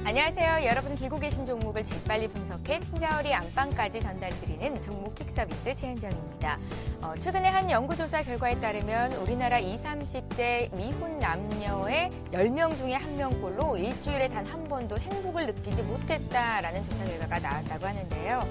안녕하세요. 여러분 들고 계신 종목을 재빨리 분석해 친절히 안방까지 전달드리는 종목 킥 서비스 최은정입니다. 최근에 한 연구조사 결과에 따르면 우리나라 20, 30대 미혼 남녀의 10명 중에 1명꼴로 일주일에 단 한 번도 행복을 느끼지 못했다라는 조사 결과가 나왔다고 하는데요.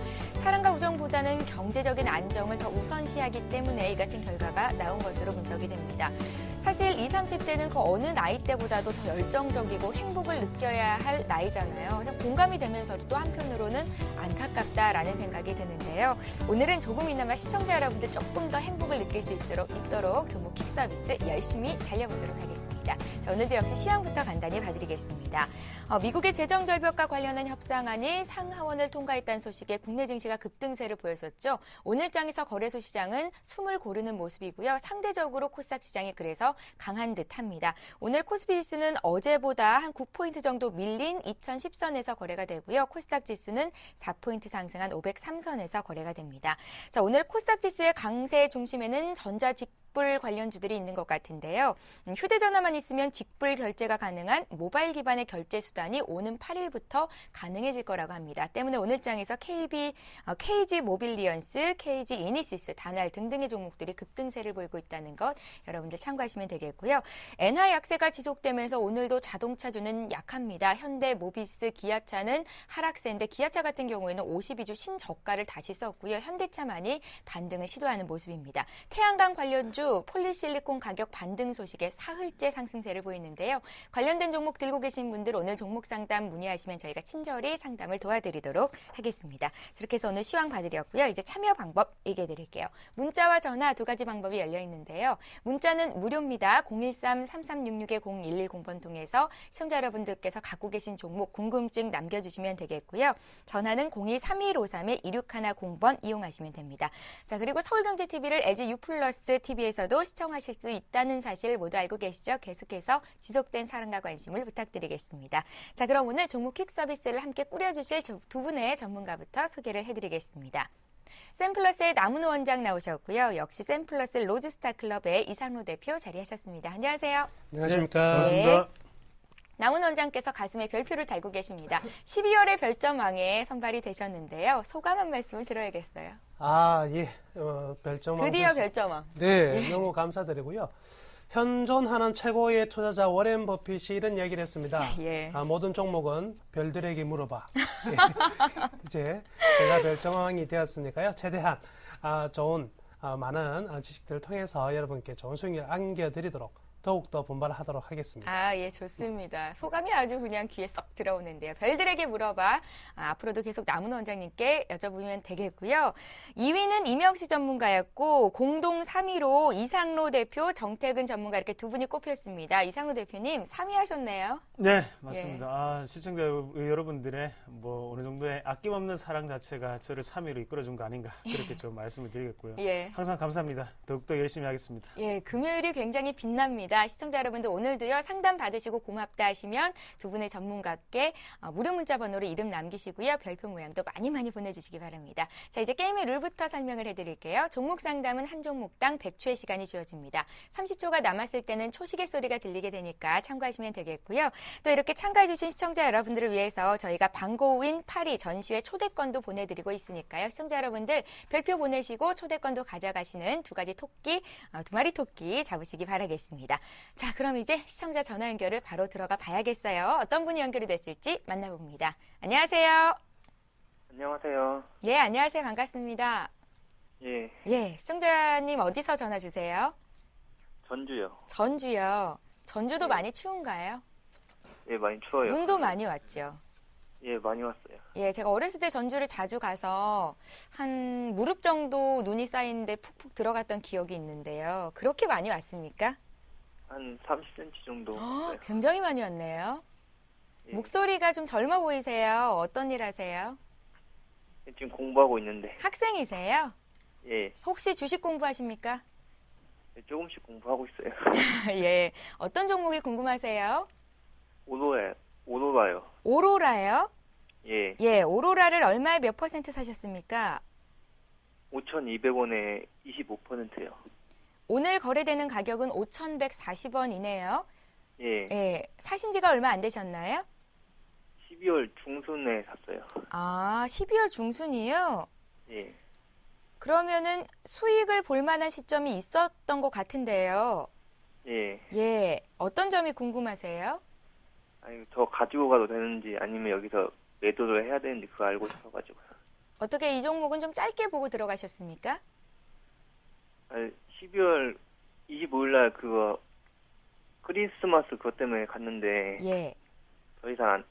사랑과 우정보다는 경제적인 안정을 더 우선시하기 때문에 이 같은 결과가 나온 것으로 분석이 됩니다. 사실 20, 30대는 그 어느 나이 때보다도 더 열정적이고 행복을 느껴야 할 나이잖아요. 공감이 되면서도 또 한편으로는 안타깝다라는 생각이 드는데요. 오늘은 조금이나마 시청자 여러분들 조금 더 행복을 느낄 수 있도록 종목 킥 서비스 열심히 달려보도록 하겠습니다. 자, 오늘도 역시 시황부터 간단히 봐드리겠습니다. 미국의 재정절벽과 관련한 협상안이 상하원을 통과했다는 소식에 국내 증시가 급등세를 보였었죠. 오늘장에서 거래소 시장은 숨을 고르는 모습이고요. 상대적으로 코스닥 시장이 그래서 강한 듯합니다. 오늘 코스피 지수는 어제보다 한 9포인트 정도 밀린 2010선에서 거래가 되고요. 코스닥 지수는 4포인트 상승한 503선에서 거래가 됩니다. 자, 오늘 코스닥 지수의 강세 중심에는 전자 직불 관련주들이 있는 것 같은데요. 휴대전화만 있으면 직불 결제가 가능한 모바일 기반의 결제 수단이 오는 8일부터 가능해질 거라고 합니다. 때문에 오늘장에서 KG 모빌리언스, KG 이니시스, 다날 등등의 종목들이 급등세를 보이고 있다는 것 여러분들 참고하시면 되겠고요. 엔화 약세가 지속되면서 오늘도 자동차주는 약합니다. 현대, 모비스, 기아차는 하락세인데 기아차 같은 경우에는 52주 신저가를 다시 썼고요. 현대차만이 반등을 시도하는 모습입니다. 태양광 관련주 폴리실리콘 가격 반등 소식에 사흘째 상승세를 보이는데요. 관련된 종목 들고 계신 분들 오늘 종목 상담 문의하시면 저희가 친절히 상담을 도와드리도록 하겠습니다. 이렇게 해서 오늘 시황 봐드렸고요. 이제 참여 방법 얘기해 드릴게요. 문자와 전화 두 가지 방법이 열려 있는데요. 문자는 무료입니다. 013-3366-0110번 통해서 시청자 여러분들께서 갖고 계신 종목 궁금증 남겨주시면 되겠고요. 전화는 02-3153-2610번 이용하시면 됩니다. 자, 그리고 서울경제TV를 LG U+ TV에서도 시청하실 수 있다는 사실 모두 알고 계시죠? 계속해서 지속된 사랑과 관심을 부탁드리겠습니다. 자, 그럼 오늘 종목 퀵 서비스를 함께 꾸려주실 두 분의 전문가부터 소개를 해드리겠습니다. 샘플러스의 남은호 원장 나오셨고요. 역시 샘플러스 로즈스타 클럽의 이상로 대표 자리하셨습니다. 안녕하세요. 안녕하십니까. 네, 반갑습니다. 남은호 원장께서 가슴에 별표를 달고 계십니다. 12월의 별점왕에 선발이 되셨는데요. 소감 한 말씀을 들어야겠어요. 예. 별점왕. 드디어 별점왕. 네, 너무 감사드리고요. 현존하는 최고의 투자자 워렌 버핏이 이런 얘기를 했습니다. 예. 모든 종목은 별들에게 물어봐. 예. 이제 제가 별점왕이 되었으니까요. 최대한 좋은 많은 지식들을 통해서 여러분께 좋은 수익을 안겨드리도록 더욱더 분발하도록 하겠습니다. 예, 좋습니다. 소감이 아주 그냥 귀에 쏙 들어오는데요. 별들에게 물어봐. 앞으로도 계속 남은호 원장님께 여쭤보면 되겠고요. 2위는 이명시 전문가였고 공동 3위로 이상로 대표, 정태근 전문가 이렇게 두 분이 꼽혔습니다. 이상로 대표님 3위 하셨네요. 네, 맞습니다. 시청자 여러분들의 어느 정도의 아낌없는 사랑 자체가 저를 3위로 이끌어준 거 아닌가 그렇게 좀 말씀을 드리겠고요. 예. 항상 감사합니다. 더욱더 열심히 하겠습니다. 예, 금요일이 굉장히 빛납니다. 시청자 여러분들 오늘도요 상담 받으시고 고맙다 하시면 두 분의 전문가께 무료 문자 번호로 이름 남기시고요. 별표 모양도 많이 보내주시기 바랍니다. 자, 이제 게임의 룰부터 설명을 해드릴게요. 종목 상담은 한 종목당 100초의 시간이 주어집니다. 30초가 남았을 때는 초시계 소리가 들리게 되니까 참고하시면 되겠고요. 또 이렇게 참가해주신 시청자 여러분들을 위해서 저희가 방고우인 파리 전시회 초대권도 보내드리고 있으니까요. 시청자 여러분들 별표 보내시고 초대권도 가져가시는 두 마리 토끼 잡으시기 바라겠습니다. 자, 그럼 이제 시청자 전화 연결을 바로 들어가 봐야겠어요. 어떤 분이 연결이 됐을지 만나봅니다. 안녕하세요. 안녕하세요. 예, 안녕하세요. 반갑습니다. 예, 예, 시청자님 어디서 전화 주세요? 전주요. 전주요. 전주도 네. 많이 추운가요? 예, 많이 추워요. 눈도 많이 왔죠? 예, 많이 왔어요. 예, 제가 어렸을 때 전주를 자주 가서 한 무릎 정도 눈이 쌓이는데 푹푹 들어갔던 기억이 있는데요. 그렇게 많이 왔습니까? 한 30cm 정도 왔어요. 굉장히 많이 왔네요. 예. 목소리가 좀 젊어 보이세요. 어떤 일 하세요? 지금 공부하고 있는데. 학생이세요? 예, 혹시 주식 공부하십니까? 조금씩 공부하고 있어요. 예. 어떤 종목이 궁금하세요? 오로라요. 오로라요? 예, 예, 오로라를 얼마에 몇 퍼센트 사셨습니까? 5,200원에 25%요. 오늘 거래되는 가격은 5,140원이네요. 예. 예, 사신 지가 얼마 안 되셨나요? 12월 중순에 샀어요. 아, 12월 중순이요? 예. 그러면은 수익을 볼 만한 시점이 있었던 것 같은데요. 예. 예, 어떤 점이 궁금하세요? 아니, 저 가지고 가도 되는지 아니면 여기서 매도를 해야 되는지 그거 알고 싶어가지고요. 어떻게 이 종목은 좀 짧게 보고 들어가셨습니까? 아니, 12월 25일 날 그거 크리스마스 그것 때문에 갔는데 예. 더 이상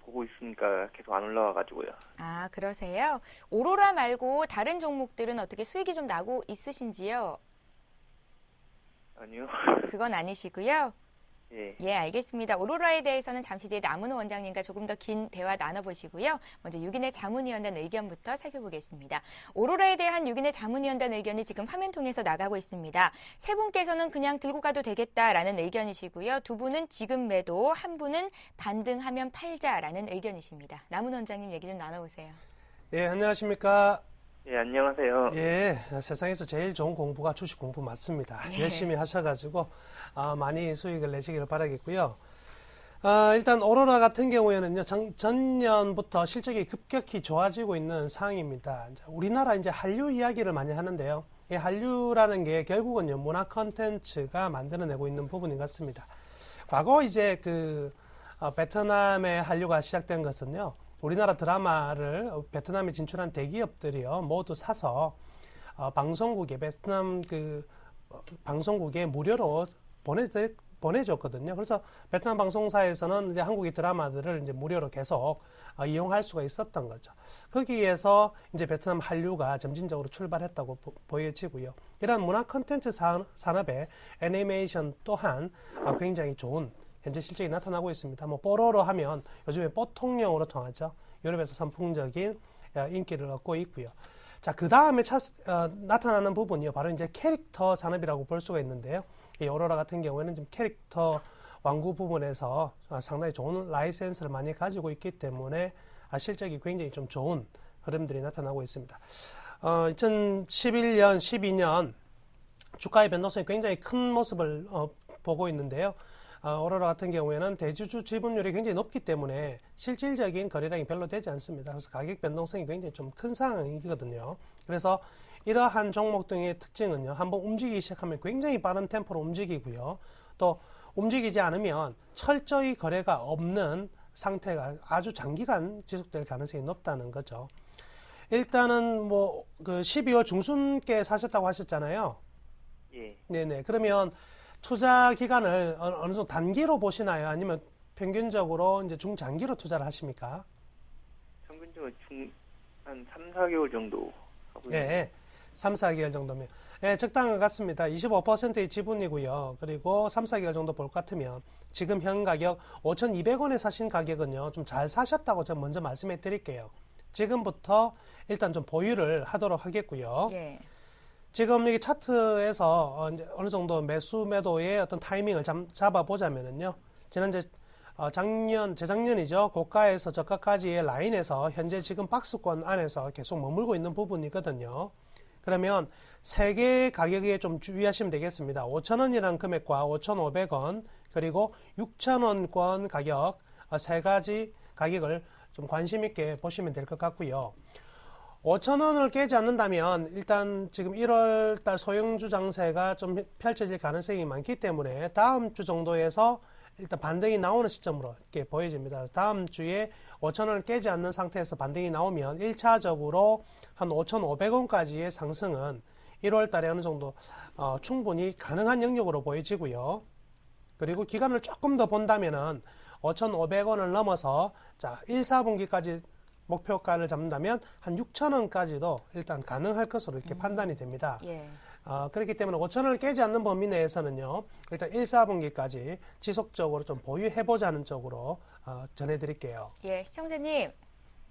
보고 있으니까 계속 안 올라와가지고요. 아, 그러세요? 오로라 말고 다른 종목들은 어떻게 수익이 좀 나고 있으신지요? 아니요. 그건 아니시고요. 예. 예, 알겠습니다. 오로라에 대해서는 잠시 뒤에 남은호 원장님과 조금 더 긴 대화 나눠보시고요. 먼저 유기내 자문위원단 의견부터 살펴보겠습니다. 오로라에 대한 유기내 자문위원단 의견이 지금 화면 통해서 나가고 있습니다. 세 분께서는 그냥 들고 가도 되겠다라는 의견이시고요. 두 분은 지금 매도, 한 분은 반등하면 팔자라는 의견이십니다. 남은호 원장님 얘기 좀 나눠보세요. 예, 안녕하십니까. 예, 안녕하세요. 예, 세상에서 제일 좋은 공부가 주식 공부 맞습니다. 예. 열심히 하셔가지고 많이 수익을 내시기를 바라겠고요. 일단 오로라 같은 경우에는요, 전년부터 실적이 급격히 좋아지고 있는 상황입니다. 이제 우리나라 이제 한류 이야기를 많이 하는데요. 이 한류라는 게 결국은요, 문화 컨텐츠가 만들어내고 있는 부분인 것 같습니다. 과거 이제 베트남의 한류가 시작된 것은요, 우리나라 드라마를 베트남에 진출한 대기업들이요 모두 사서 방송국에 베트남 방송국에 무료로 보내줬거든요. 그래서 베트남 방송사에서는 이제 한국의 드라마들을 이제 무료로 계속 이용할 수가 있었던 거죠. 거기에서 이제 베트남 한류가 점진적으로 출발했다고 보여지고요. 이런 문화 콘텐츠 산업의 애니메이션 또한 굉장히 좋은 현재 실적이 나타나고 있습니다. 뭐 뽀로로 하면 요즘에 뽀통령으로 통하죠. 유럽에서 선풍적인 인기를 얻고 있고요. 자, 그 다음에 나타나는 부분이요. 바로 이제 캐릭터 산업이라고 볼 수가 있는데요. 이 오로라 같은 경우에는 지금 캐릭터 완구 부분에서 상당히 좋은 라이센스를 많이 가지고 있기 때문에 실적이 굉장히 좀 좋은 흐름들이 나타나고 있습니다. 2011년, 12년 주가의 변동성이 굉장히 큰 모습을 보고 있는데요. 오로라 같은 경우에는 대주주 지분율이 굉장히 높기 때문에 실질적인 거래량이 별로 되지 않습니다. 그래서 가격 변동성이 굉장히 좀 큰 상황이거든요. 그래서 이러한 종목 등의 특징은요, 한번 움직이기 시작하면 굉장히 빠른 템포로 움직이고요. 또 움직이지 않으면 철저히 거래가 없는 상태가 아주 장기간 지속될 가능성이 높다는 거죠. 일단은 그 12월 중순께 사셨다고 하셨잖아요. 예. 네네. 그러면 투자 기간을 어느 정도 단기로 보시나요? 아니면 평균적으로 이제 중장기로 투자를 하십니까? 평균적으로 한 3, 4개월 정도 하고 있는데. 예, 3, 4개월 정도면. 예, 적당한 것 같습니다. 25%의 지분이고요. 그리고 3, 4개월 정도 볼 것 같으면 지금 현 가격 5,200원에 사신 가격은요, 좀 잘 사셨다고 제가 먼저 말씀해 드릴게요. 지금부터 일단 좀 보유를 하도록 하겠고요. 예. 지금 여기 차트에서 이제 어느 정도 매수 매도의 어떤 타이밍을 잡아보자면은요. 재작년이죠. 고가에서 저가까지의 라인에서 현재 지금 박스권 안에서 계속 머물고 있는 부분이거든요. 그러면 세 개의 가격에 좀 주의하시면 되겠습니다. 5,000원이라는 금액과 5,500원 그리고 6,000원권 가격 세 가지 가격을 좀 관심 있게 보시면 될 것 같고요. 5,000원을 깨지 않는다면 일단 지금 1월달 소형주 장세가 좀 펼쳐질 가능성이 많기 때문에 다음 주 정도에서 일단 반등이 나오는 시점으로 이렇게 보여집니다. 다음 주에 5,000원을 깨지 않는 상태에서 반등이 나오면 1차적으로 한 5,500원까지의 상승은 1월달에 어느 정도 충분히 가능한 영역으로 보여지고요. 그리고 기간을 조금 더 본다면은 5,500원을 넘어서 자 1, 4분기까지 목표가를 잡는다면 한 6,000원까지도 일단 가능할 것으로 이렇게 판단이 됩니다. 예. 그렇기 때문에 5,000원을 깨지 않는 범위 내에서는요. 일단 1, 4분기까지 지속적으로 좀 보유해보자는 쪽으로 전해드릴게요. 예, 시청자님.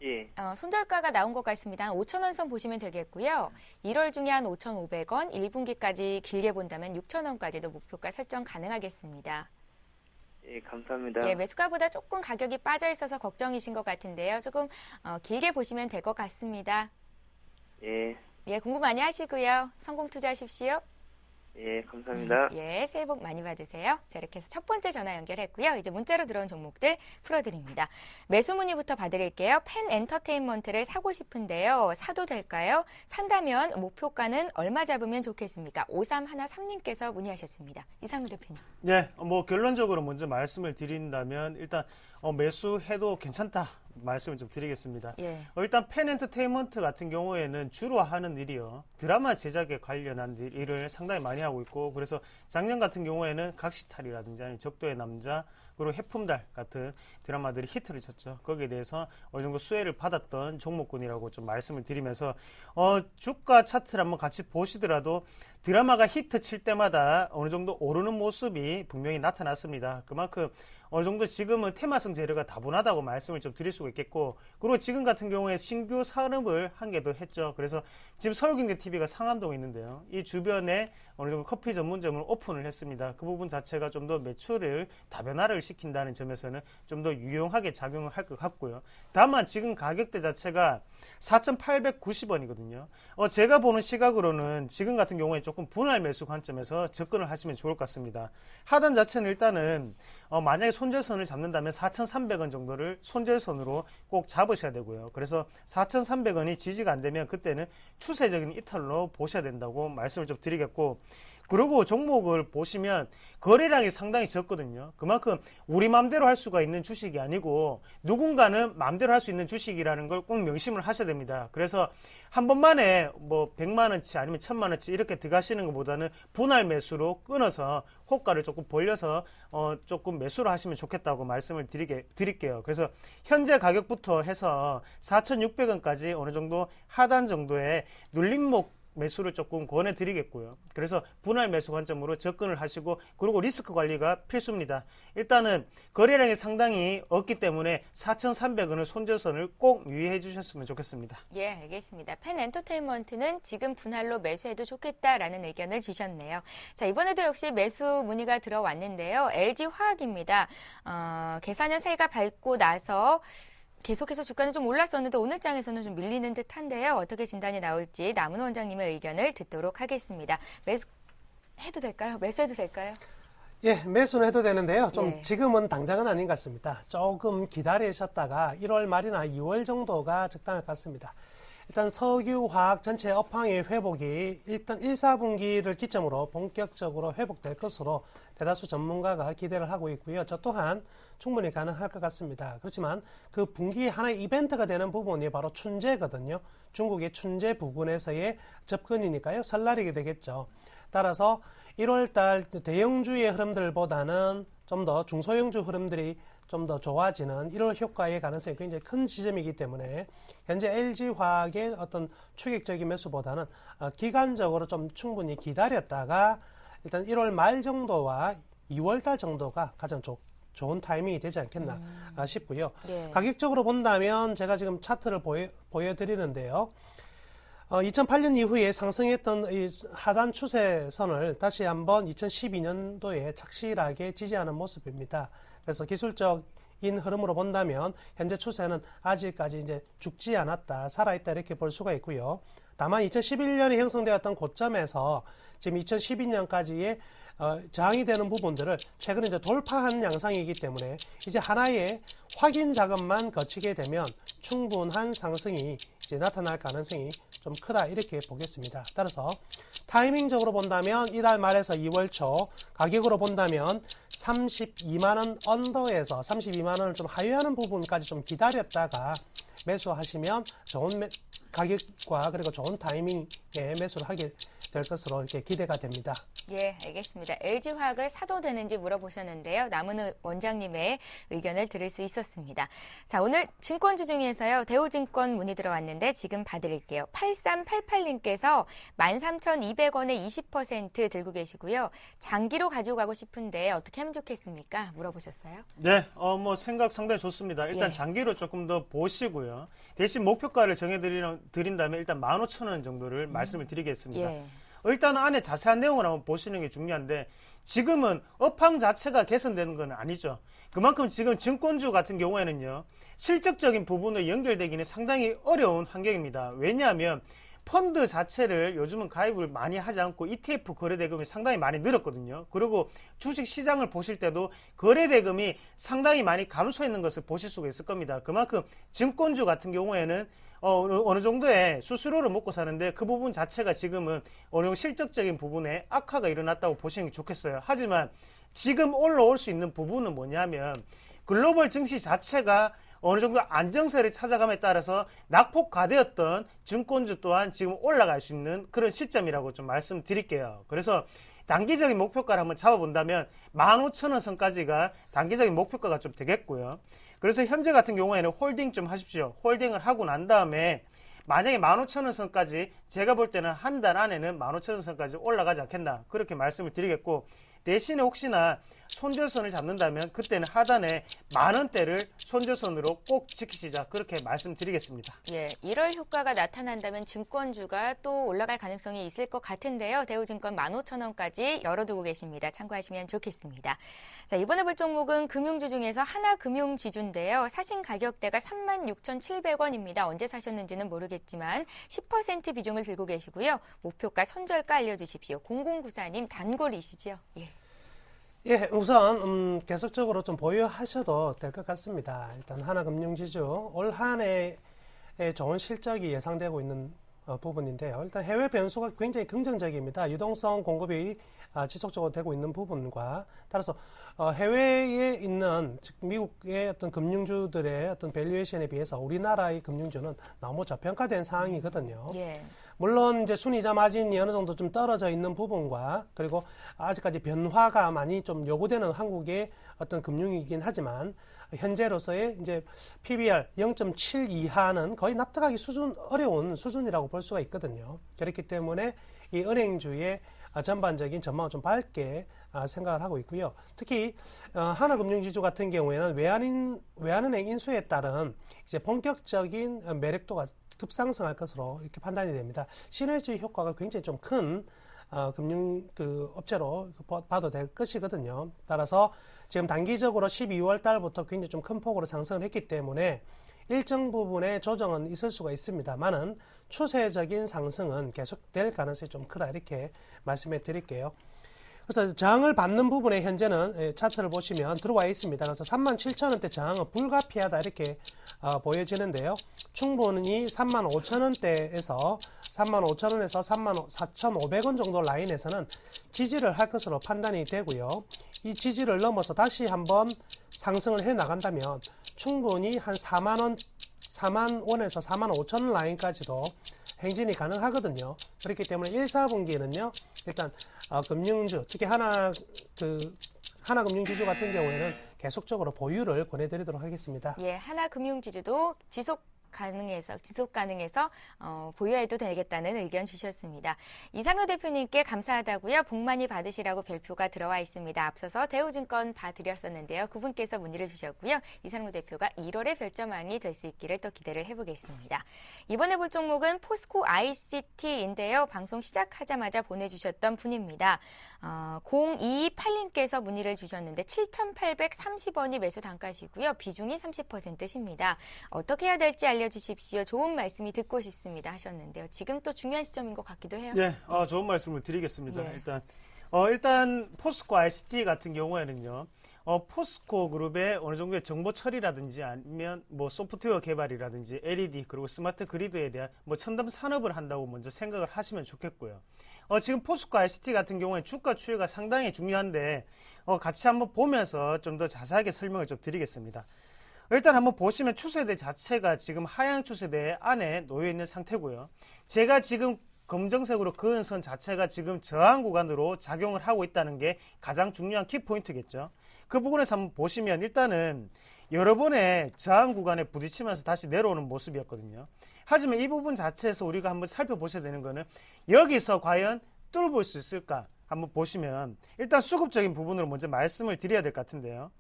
예. 손절가가 나온 것 같습니다. 5,000원 선 보시면 되겠고요. 1월 중에 한 5,500원, 1분기까지 길게 본다면 6,000원까지도 목표가 설정 가능하겠습니다. 예, 감사합니다. 예, 매수가보다 조금 가격이 빠져 있어서 걱정이신 것 같은데요. 조금 길게 보시면 될 것 같습니다. 예. 예, 공부 많이 하시고요. 성공 투자하십시오. 예, 감사합니다. 예, 새해 복 많이 받으세요. 자, 이렇게 해서 첫 번째 전화 연결했고요. 이제 문자로 들어온 종목들 풀어드립니다. 매수 문의부터 봐드릴게요. 펜 엔터테인먼트를 사고 싶은데요. 사도 될까요? 산다면 목표가는 얼마 잡으면 좋겠습니까? 5313님께서 문의하셨습니다. 이상루 대표님. 네, 뭐 결론적으로 먼저 말씀을 드린다면 일단 매수해도 괜찮다. 말씀을 좀 드리겠습니다. 예. 일단 펜 엔터테인먼트 같은 경우에는 주로 하는 일이요. 드라마 제작에 관련한 일을 상당히 많이 하고 있고, 그래서 작년 같은 경우에는 각시탈이라든지 아니면 적도의 남자, 그리고 해품달 같은 드라마들이 히트를 쳤죠. 거기에 대해서 어느 정도 수혜를 받았던 종목군이라고 좀 말씀을 드리면서 주가 차트를 한번 같이 보시더라도 드라마가 히트 칠 때마다 어느 정도 오르는 모습이 분명히 나타났습니다. 그만큼 어느 정도 지금은 테마성 재료가 다분하다고 말씀을 좀 드릴 수가 있겠고, 그리고 지금 같은 경우에 신규 산업을 한 개 더 했죠. 그래서 지금 서울경제TV가 상암동에 있는데요. 이 주변에 어느 정도 커피 전문점을 오픈을 했습니다. 그 부분 자체가 좀 더 매출을 다변화를 시킨다는 점에서는 좀 더 유용하게 작용을 할 것 같고요. 다만 지금 가격대 자체가 4,890원이거든요. 제가 보는 시각으로는 지금 같은 경우에 조금 분할 매수 관점에서 접근을 하시면 좋을 것 같습니다. 하단 자체는 일단은 만약에 손절선을 잡는다면 4,300원 정도를 손절선으로 꼭 잡으셔야 되고요. 그래서 4,300원이 지지가 안 되면 그때는 추세적인 이탈로 보셔야 된다고 말씀을 좀 드리겠고, 그리고 종목을 보시면 거래량이 상당히 적거든요. 그만큼 우리 마음대로 할 수가 있는 주식이 아니고 누군가는 마음대로 할 수 있는 주식이라는 걸 꼭 명심을 하셔야 됩니다. 그래서 한 번만에 뭐 100만 원치 아니면 1000만 원치 이렇게 들어가시는 것보다는 분할 매수로 끊어서 호가를 조금 벌려서 조금 매수를 하시면 좋겠다고 말씀을 드릴게요. 그래서 현재 가격부터 해서 4,600원까지 어느 정도 하단 정도의 눌림목 매수를 조금 권해드리겠고요. 그래서 분할 매수 관점으로 접근을 하시고, 그리고 리스크 관리가 필수입니다. 일단은 거래량이 상당히 없기 때문에 4,300원을 손절선을 꼭 유의해 주셨으면 좋겠습니다. 예, 알겠습니다. 펜 엔터테인먼트는 지금 분할로 매수해도 좋겠다라는 의견을 주셨네요. 자, 이번에도 역시 매수 문의가 들어왔는데요. LG화학입니다. 계산년 새해가 밝고 나서 계속해서 주가는 좀 올랐었는데 오늘 장에서는 좀 밀리는 듯한데요. 어떻게 진단이 나올지 남은 원장님의 의견을 듣도록 하겠습니다. 매수해도 될까요? 매수해도 될까요? 예, 매수는 해도 되는데요. 좀 네. 지금은 당장은 아닌 것 같습니다. 조금 기다리셨다가 1월 말이나 2월 정도가 적당할 것 같습니다. 일단 석유화학 전체 업황의 회복이 일단 1, 4분기를 기점으로 본격적으로 회복될 것으로 대다수 전문가가 기대를 하고 있고요. 저 또한 충분히 가능할 것 같습니다. 그렇지만 그 분기 하나의 이벤트가 되는 부분이 바로 춘제거든요. 중국의 춘제 부근에서의 접근이니까요. 설날이게 되겠죠. 따라서 1월달 대형주의 흐름들보다는 좀 더 중소형주 흐름들이 좀 더 좋아지는 1월 효과의 가능성이 굉장히 큰 지점이기 때문에 현재 LG화학의 어떤 추격적인 매수보다는 기간적으로 좀 충분히 기다렸다가 일단 1월 말 정도와 2월달 정도가 가장 좋은 타이밍이 되지 않겠나 싶고요. 네. 가격적으로 본다면 제가 지금 차트를 보여드리는데요. 2008년 이후에 상승했던 이 하단 추세선을 다시 한번 2012년도에 착실하게 지지하는 모습입니다. 그래서 기술적인 흐름으로 본다면 현재 추세는 아직까지 이제 죽지 않았다, 살아있다 이렇게 볼 수가 있고요. 다만 2011년에 형성되었던 고점에서 지금 2012년까지의 저항이 되는 부분들을 최근에 이제 돌파한 양상이기 때문에 이제 하나의 확인 작업만 거치게 되면 충분한 상승이 이제 나타날 가능성이 좀 크다 이렇게 보겠습니다. 따라서 타이밍적으로 본다면 이달 말에서 2월 초 가격으로 본다면 32만원 언더에서 32만원을 좀 하회하는 부분까지 좀 기다렸다가 매수하시면 좋은 가격과 그리고 좋은 타이밍에 매수를 하게 될 것으로 이렇게 기대가 됩니다. 예, 알겠습니다. LG화학을 사도 되는지 물어보셨는데요. 남은 원장님의 의견을 들을 수 있었습니다. 자, 오늘 증권주 중에서요. 대우증권 문의 들어왔는데 지금 봐드릴게요. 8388님께서 13,200원에 20% 들고 계시고요. 장기로 가지고 가고 싶은데 어떻게 하면 좋겠습니까? 물어보셨어요. 네, 뭐 생각 상당히 좋습니다. 일단 예. 장기로 조금 더 보시고요. 대신 목표가를 정해드린다면 일단 15,000원 정도를 말씀을 드리겠습니다. 예. 일단 안에 자세한 내용을 한번 보시는 게 중요한데 지금은 업황 자체가 개선되는 건 아니죠. 그만큼 지금 증권주 같은 경우에는요. 실적적인 부분으로 연결되기는 상당히 어려운 환경입니다. 왜냐하면 펀드 자체를 요즘은 가입을 많이 하지 않고 ETF 거래대금이 상당히 많이 늘었거든요. 그리고 주식 시장을 보실 때도 거래대금이 상당히 많이 감소했는 것을 보실 수가 있을 겁니다. 그만큼 증권주 같은 경우에는 어느 정도의 수수료를 먹고 사는데 그 부분 자체가 지금은 어느 정도 실적적인 부분에 악화가 일어났다고 보시는 게 좋겠어요. 하지만 지금 올라올 수 있는 부분은 뭐냐면 글로벌 증시 자체가 어느 정도 안정세를 찾아감에 따라서 낙폭과대였던 증권주 또한 지금 올라갈 수 있는 그런 시점이라고 좀 말씀드릴게요. 그래서 단기적인 목표가를 한번 잡아본다면 15,000원 선까지가 단기적인 목표가가 좀 되겠고요. 그래서 현재 같은 경우에는 홀딩 좀 하십시오. 홀딩을 하고 난 다음에 만약에 15,000원 선까지 제가 볼 때는 한 달 안에는 15,000원 선까지 올라가지 않겠나 그렇게 말씀을 드리겠고, 대신에 혹시나 손절선을 잡는다면 그때는 하단에 10,000원대를 손절선으로 꼭 지키시자 그렇게 말씀드리겠습니다. 예, 1월 효과가 나타난다면 증권주가 또 올라갈 가능성이 있을 것 같은데요. 대우증권 15,000원까지 열어두고 계십니다. 참고하시면 좋겠습니다. 자, 이번에 볼 종목은 금융주 중에서 하나금융지주인데요. 사신 가격대가 36,700원입니다. 언제 사셨는지는 모르겠지만 10% 비중을 들고 계시고요. 목표가 손절가 알려주십시오. 0094님 단골이시죠? 예. 예, 우선 계속적으로 좀 보유하셔도 될 것 같습니다. 일단 하나금융지주 올 한 해에 좋은 실적이 예상되고 있는 부분인데요. 일단 해외 변수가 굉장히 긍정적입니다. 유동성 공급이 지속적으로 되고 있는 부분과 따라서 해외에 있는 즉 미국의 어떤 금융주들의 어떤 밸류에이션에 비해서 우리나라의 금융주는 너무 저평가된 상황이거든요. 예. 물론 이제 순이자 마진이 어느 정도 좀 떨어져 있는 부분과 그리고 아직까지 변화가 많이 좀 요구되는 한국의 어떤 금융이긴 하지만 현재로서의 이제 PBR 0.7 이하는 거의 납득하기 어려운 수준이라고 볼 수가 있거든요. 그렇기 때문에 이 은행주의 전반적인 전망을 좀 밝게 생각을 하고 있고요. 특히 하나금융지주 같은 경우에는 외환은행 인수에 따른 이제 본격적인 매력도가 급상승할 것으로 이렇게 판단이 됩니다. 시너지 효과가 굉장히 좀 큰 금융 업체로 봐도 될 것이거든요. 따라서 지금 단기적으로 12월 달부터 굉장히 좀 큰 폭으로 상승을 했기 때문에 일정 부분의 조정은 있을 수가 있습니다만은 추세적인 상승은 계속될 가능성이 좀 크다 이렇게 말씀해 드릴게요. 그래서 저항을 받는 부분에 현재는 차트를 보시면 들어와 있습니다. 그래서 37,000원대 저항은 불가피하다 이렇게 보여지는데요. 충분히 35,000원대에서 35,000원에서 34,500원 정도 라인에서는 지지를 할 것으로 판단이 되고요. 이 지지를 넘어서 다시 한번 상승을 해 나간다면 충분히 한 4만원에서 45,000원 라인까지도 행진이 가능하거든요. 그렇기 때문에 1, 4분기에는요, 일단 금융주, 특히 하나금융지주 같은 경우에는 계속적으로 보유를 권해드리도록 하겠습니다. 예, 하나금융지주도 지속 가능해서 보유해도 되겠다는 의견 주셨습니다. 이상효 대표님께 감사하다고요. 복 많이 받으시라고 별표가 들어와 있습니다. 앞서서 대우증권 봐드렸었는데요. 그분께서 문의를 주셨고요. 이상효 대표가 1월에 별점왕이 될 수 있기를 또 기대를 해보겠습니다. 이번에 볼 종목은 포스코 ICT인데요. 방송 시작하자마자 보내주셨던 분입니다. 0228님께서 문의를 주셨는데 7,830원이 매수 단가시고요. 비중이 30%십니다. 어떻게 해야 될지 알려주십시오. 좋은 말씀이 듣고 싶습니다 하셨는데요. 지금 또 중요한 시점인 것 같기도 해요. 네, 좋은 말씀을 드리겠습니다. 예. 일단 포스코 ICT 같은 경우에는요. 포스코 그룹의 어느 정도의 정보 처리라든지 아니면 뭐 소프트웨어 개발이라든지 LED 그리고 스마트 그리드에 대한 뭐 첨단 산업을 한다고 먼저 생각을 하시면 좋겠고요. 지금 포스코 ICT 같은 경우에 주가 추이가 상당히 중요한데 같이 한번 보면서 좀 더 자세하게 설명을 좀 드리겠습니다. 일단 한번 보시면 추세대 자체가 지금 하향 추세대 안에 놓여 있는 상태고요. 제가 지금 검정색으로 그은 선 자체가 지금 저항 구간으로 작용을 하고 있다는 게 가장 중요한 키포인트겠죠. 그 부분에서 한번 보시면 일단은 여러 번의 저항 구간에 부딪히면서 다시 내려오는 모습이었거든요. 하지만 이 부분 자체에서 우리가 한번 살펴보셔야 되는 거는 여기서 과연 뚫어볼 수 있을까 한번 보시면 일단 수급적인 부분으로 먼저 말씀을 드려야 될 것 같은데요.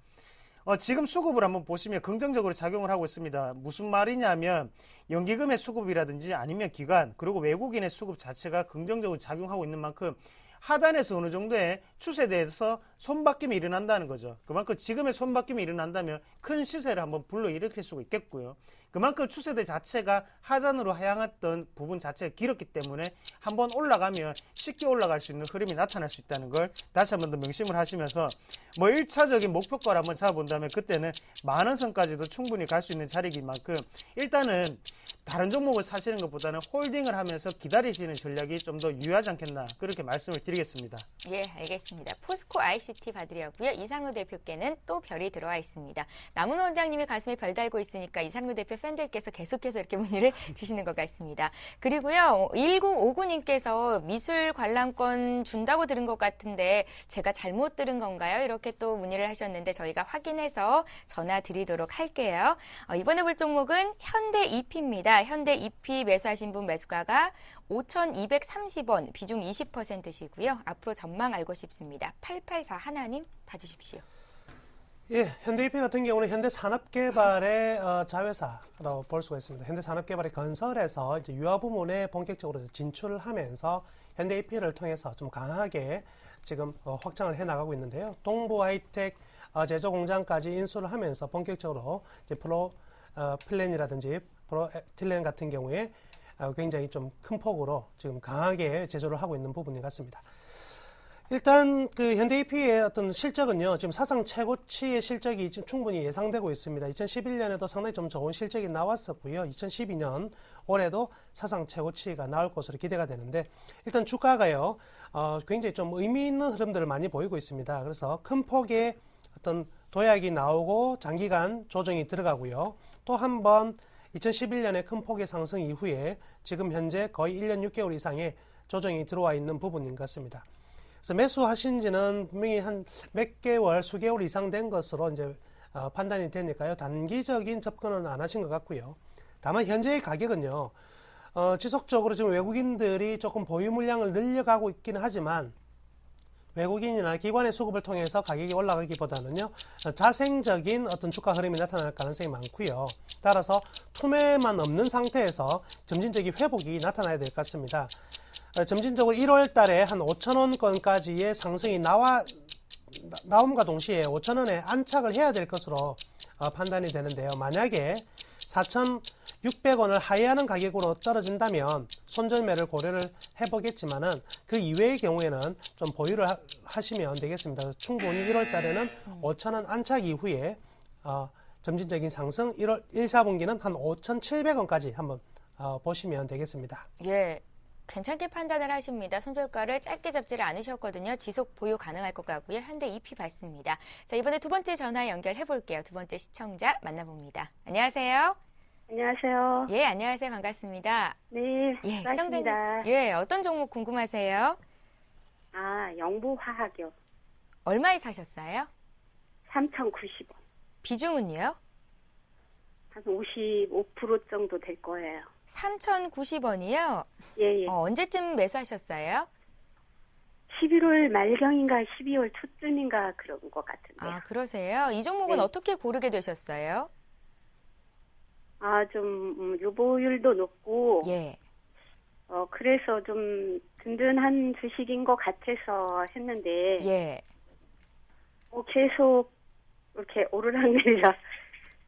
지금 수급을 한번 보시면 긍정적으로 작용을 하고 있습니다. 무슨 말이냐면 연기금의 수급이라든지 아니면 기관 그리고 외국인의 수급 자체가 긍정적으로 작용하고 있는 만큼 하단에서 어느 정도의 추세대에서 손바뀜이 일어난다는 거죠. 그만큼 지금의 손바뀜이 일어난다면 큰 시세를 한번 불러일으킬 수가 있겠고요. 그만큼 추세대 자체가 하단으로 향했던 부분 자체가 길었기 때문에 한번 올라가면 쉽게 올라갈 수 있는 흐름이 나타날 수 있다는 걸 다시 한번 더 명심을 하시면서 뭐 1차적인 목표가를 한번 잡아본다면 그때는 10,000선까지도 충분히 갈 수 있는 자리인 만큼 일단은 다른 종목을 사시는 것보다는 홀딩을 하면서 기다리시는 전략이 좀 더 유효하지 않겠나 그렇게 말씀을 드리겠습니다. 예, 알겠습니다. 포스코 ICT 받으려고요. 이상루 대표께는 또 별이 들어와 있습니다. 남은 원장님이 가슴에 별 달고 있으니까 이상루 대표 팬들께서 계속해서 이렇게 문의를 주시는 것 같습니다. 그리고요, 1959님께서 미술 관람권 준다고 들은 것 같은데 제가 잘못 들은 건가요? 이렇게 또 문의를 하셨는데 저희가 확인해서 전화 드리도록 할게요. 이번에 볼 종목은 현대 EP입니다. 현대 EP 매수하신 분 매수가가 5,230원, 비중 20%시고요. 앞으로 전망 알고 싶습니다. 884 하나님 봐주십시오. 예, 현대이피 같은 경우는 현대산업개발의 자회사라고 볼 수가 있습니다. 현대산업개발의 건설에서 이제 유화 부문에 본격적으로 진출을 하면서 현대이피를 통해서 좀 강하게 지금 확장을 해 나가고 있는데요. 동부 하이텍 제조 공장까지 인수를 하면서 본격적으로 이제 필렌이라든지 프로틸렌 같은 경우에 굉장히 좀 큰 폭으로 지금 강하게 제조를 하고 있는 부분인 것 같습니다. 일단 그 현대이피의 어떤 실적은요, 지금 사상 최고치의 실적이 지금 충분히 예상되고 있습니다. 2011년에도 상당히 좀 좋은 실적이 나왔었고요. 2012년 올해도 사상 최고치가 나올 것으로 기대가 되는데, 일단 주가가요, 굉장히 좀 의미 있는 흐름들을 많이 보이고 있습니다. 그래서 큰 폭의 어떤 도약이 나오고 장기간 조정이 들어가고요. 또 한 번 2011년에 큰 폭의 상승 이후에 지금 현재 거의 1년 6개월 이상의 조정이 들어와 있는 부분인 것 같습니다. 그래서 매수하신 지는 분명히 한 몇 개월, 수개월 이상 된 것으로 이제 판단이 되니까요. 단기적인 접근은 안 하신 것 같고요. 다만 현재의 가격은요, 지속적으로 지금 외국인들이 조금 보유 물량을 늘려가고 있기는 하지만 외국인이나 기관의 수급을 통해서 가격이 올라가기보다는요, 자생적인 어떤 주가 흐름이 나타날 가능성이 많고요. 따라서 투매만 없는 상태에서 점진적인 회복이 나타나야 될 것 같습니다. 점진적으로 1월 달에 한 5,000원권까지의 상승이 나옴과 동시에 5,000원에 안착을 해야 될 것으로 판단이 되는데요. 만약에 4,600원을 하회하는 가격으로 떨어진다면 손절매를 고려를 해보겠지만은 그 이외의 경우에는 좀 보유를 하시면 되겠습니다. 충분히 1월 달에는 5,000원 안착 이후에 점진적인 상승 1, 4분기는 한 5,700원까지 한번 보시면 되겠습니다. 예. 괜찮게 판단을 하십니다. 손절가를 짧게 잡지를 않으셨거든요. 지속 보유 가능할 것 같고요. 현대 EP 받습니다. 자, 이번에 두 번째 전화 연결해 볼게요. 두 번째 시청자 만나봅니다. 안녕하세요. 안녕하세요. 예, 안녕하세요. 반갑습니다. 네, 예, 반갑습니다. 예, 어떤 종목 궁금하세요? 영부화학이요. 얼마에 사셨어요? 3,090원. 비중은요? 한 55% 정도 될 거예요. 3,090원이요? 예, 예. 언제쯤 매수하셨어요? 11월 말경인가 12월 초쯤인가 그런 것 같은데요. 아, 그러세요? 이 종목은 네. 어떻게 고르게 되셨어요? 좀 유보율도 높고, 예. 그래서 좀 든든한 주식인 것 같아서 했는데, 예. 계속 이렇게 오르락내리락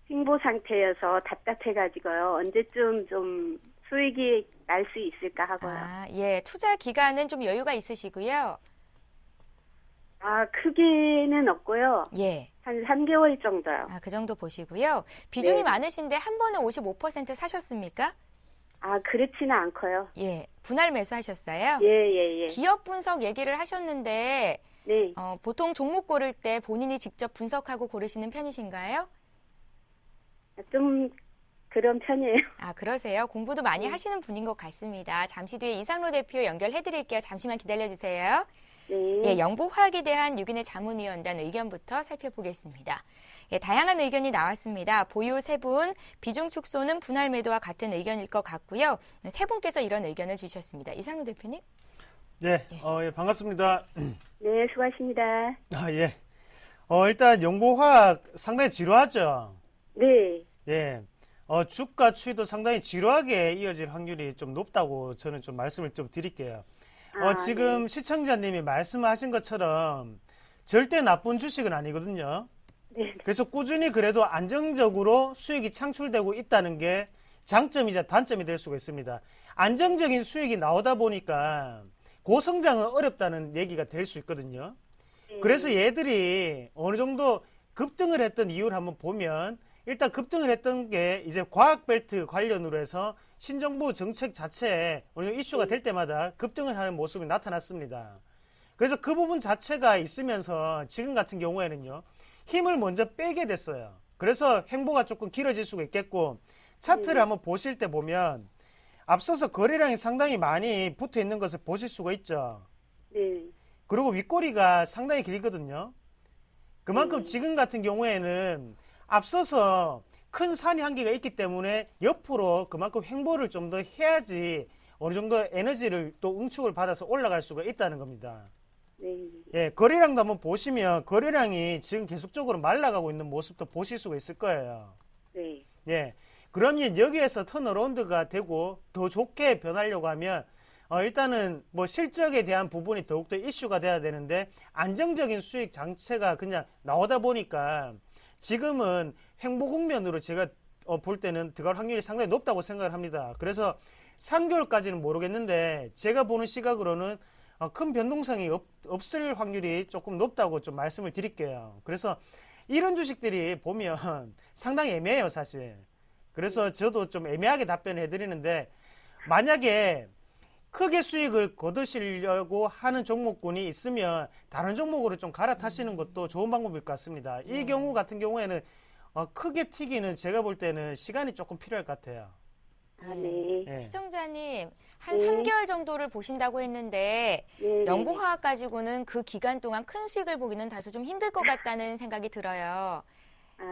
횡보 상태여서 답답해가지고요. 언제쯤 좀 수익이 날 수 있을까 하고요. 예. 투자 기간은 좀 여유가 있으시고요. 크게는 없고요. 예. 한 3개월 정도요. 그 정도 보시고요. 비중이 네. 많으신데 한 번에 55% 사셨습니까? 그렇지는 않고요. 예. 분할 매수하셨어요? 예. 기업 분석 얘기를 하셨는데 네. 보통 종목 고를 때 본인이 직접 분석하고 고르시는 편이신가요? 좀 그런 편이에요. 그러세요. 공부도 많이 네. 하시는 분인 것 같습니다. 잠시 뒤에 이상로 대표 연결해 드릴게요. 잠시만 기다려 주세요. 네. 예, 영보화학에 대한 6인의 자문위원단 의견부터 살펴보겠습니다. 예, 다양한 의견이 나왔습니다. 보유 3분, 비중 축소는 분할 매도와 같은 의견일 것 같고요. 세 분께서 이런 의견을 주셨습니다. 이상로 대표님? 예, 예, 반갑습니다. 네, 수고하십니다. 예. 일단 영보화학 상당히 지루하죠? 네. 예. 주가 추이도 상당히 지루하게 이어질 확률이 좀 높다고 저는 좀 말씀을 좀 드릴게요. 지금 시청자님이 말씀하신 것처럼 절대 나쁜 주식은 아니거든요. 네. 그래서 꾸준히 그래도 안정적으로 수익이 창출되고 있다는 게 장점이자 단점이 될 수가 있습니다. 안정적인 수익이 나오다 보니까 고성장은 어렵다는 얘기가 될 수 있거든요. 네. 그래서 얘들이 어느 정도 급등을 했던 이유를 한번 보면 일단 급등을 했던 게 이제 과학벨트 관련으로 해서 신정부 정책 자체에 어느 정도 이슈가 될 때마다 급등을 하는 모습이 나타났습니다. 그래서 그 부분 자체가 있으면서 지금 같은 경우에는요, 힘을 먼저 빼게 됐어요. 그래서 행보가 조금 길어질 수가 있겠고, 차트를 한번 보실 때 보면 앞서서 거래량이 상당히 많이 붙어 있는 것을 보실 수가 있죠. 네. 그리고 윗꼬리가 상당히 길거든요. 그만큼 지금 같은 경우에는 앞서서 큰 산이 한 개가 있기 때문에 옆으로 그만큼 횡보를 좀 더 해야지 어느 정도 에너지를 또 응축을 받아서 올라갈 수가 있다는 겁니다. 네. 예, 거래량도 한번 보시면 거래량이 지금 계속적으로 말라가고 있는 모습도 보실 수가 있을 거예요. 네. 예, 그러면 여기에서 턴어라운드가 되고 더 좋게 변하려고 하면 일단은 뭐 실적에 대한 부분이 더욱더 이슈가 돼야 되는데 안정적인 수익 장치가 그냥 나오다 보니까 지금은 횡보 국면으로 제가 볼 때는 들어갈 확률이 상당히 높다고 생각을 합니다. 그래서 3개월까지는 모르겠는데 제가 보는 시각으로는 큰 변동성이 없을 확률이 조금 높다고 좀 말씀을 드릴게요. 그래서 이런 주식들이 보면 상당히 애매해요, 사실. 그래서 저도 좀 애매하게 답변을 해드리는데 만약에 크게 수익을 거두시려고 하는 종목군이 있으면 다른 종목으로 좀 갈아타시는 것도 좋은 방법일 것 같습니다. 이 경우 같은 경우에는 크게 튀기는 제가 볼 때는 시간이 조금 필요할 것 같아요. 네. 예. 시청자님, 한 네. 3개월 정도를 보신다고 했는데 네. 연봉화학 가지고는 그 기간 동안 큰 수익을 보기는 다소 좀 힘들 것 같다는 생각이 들어요.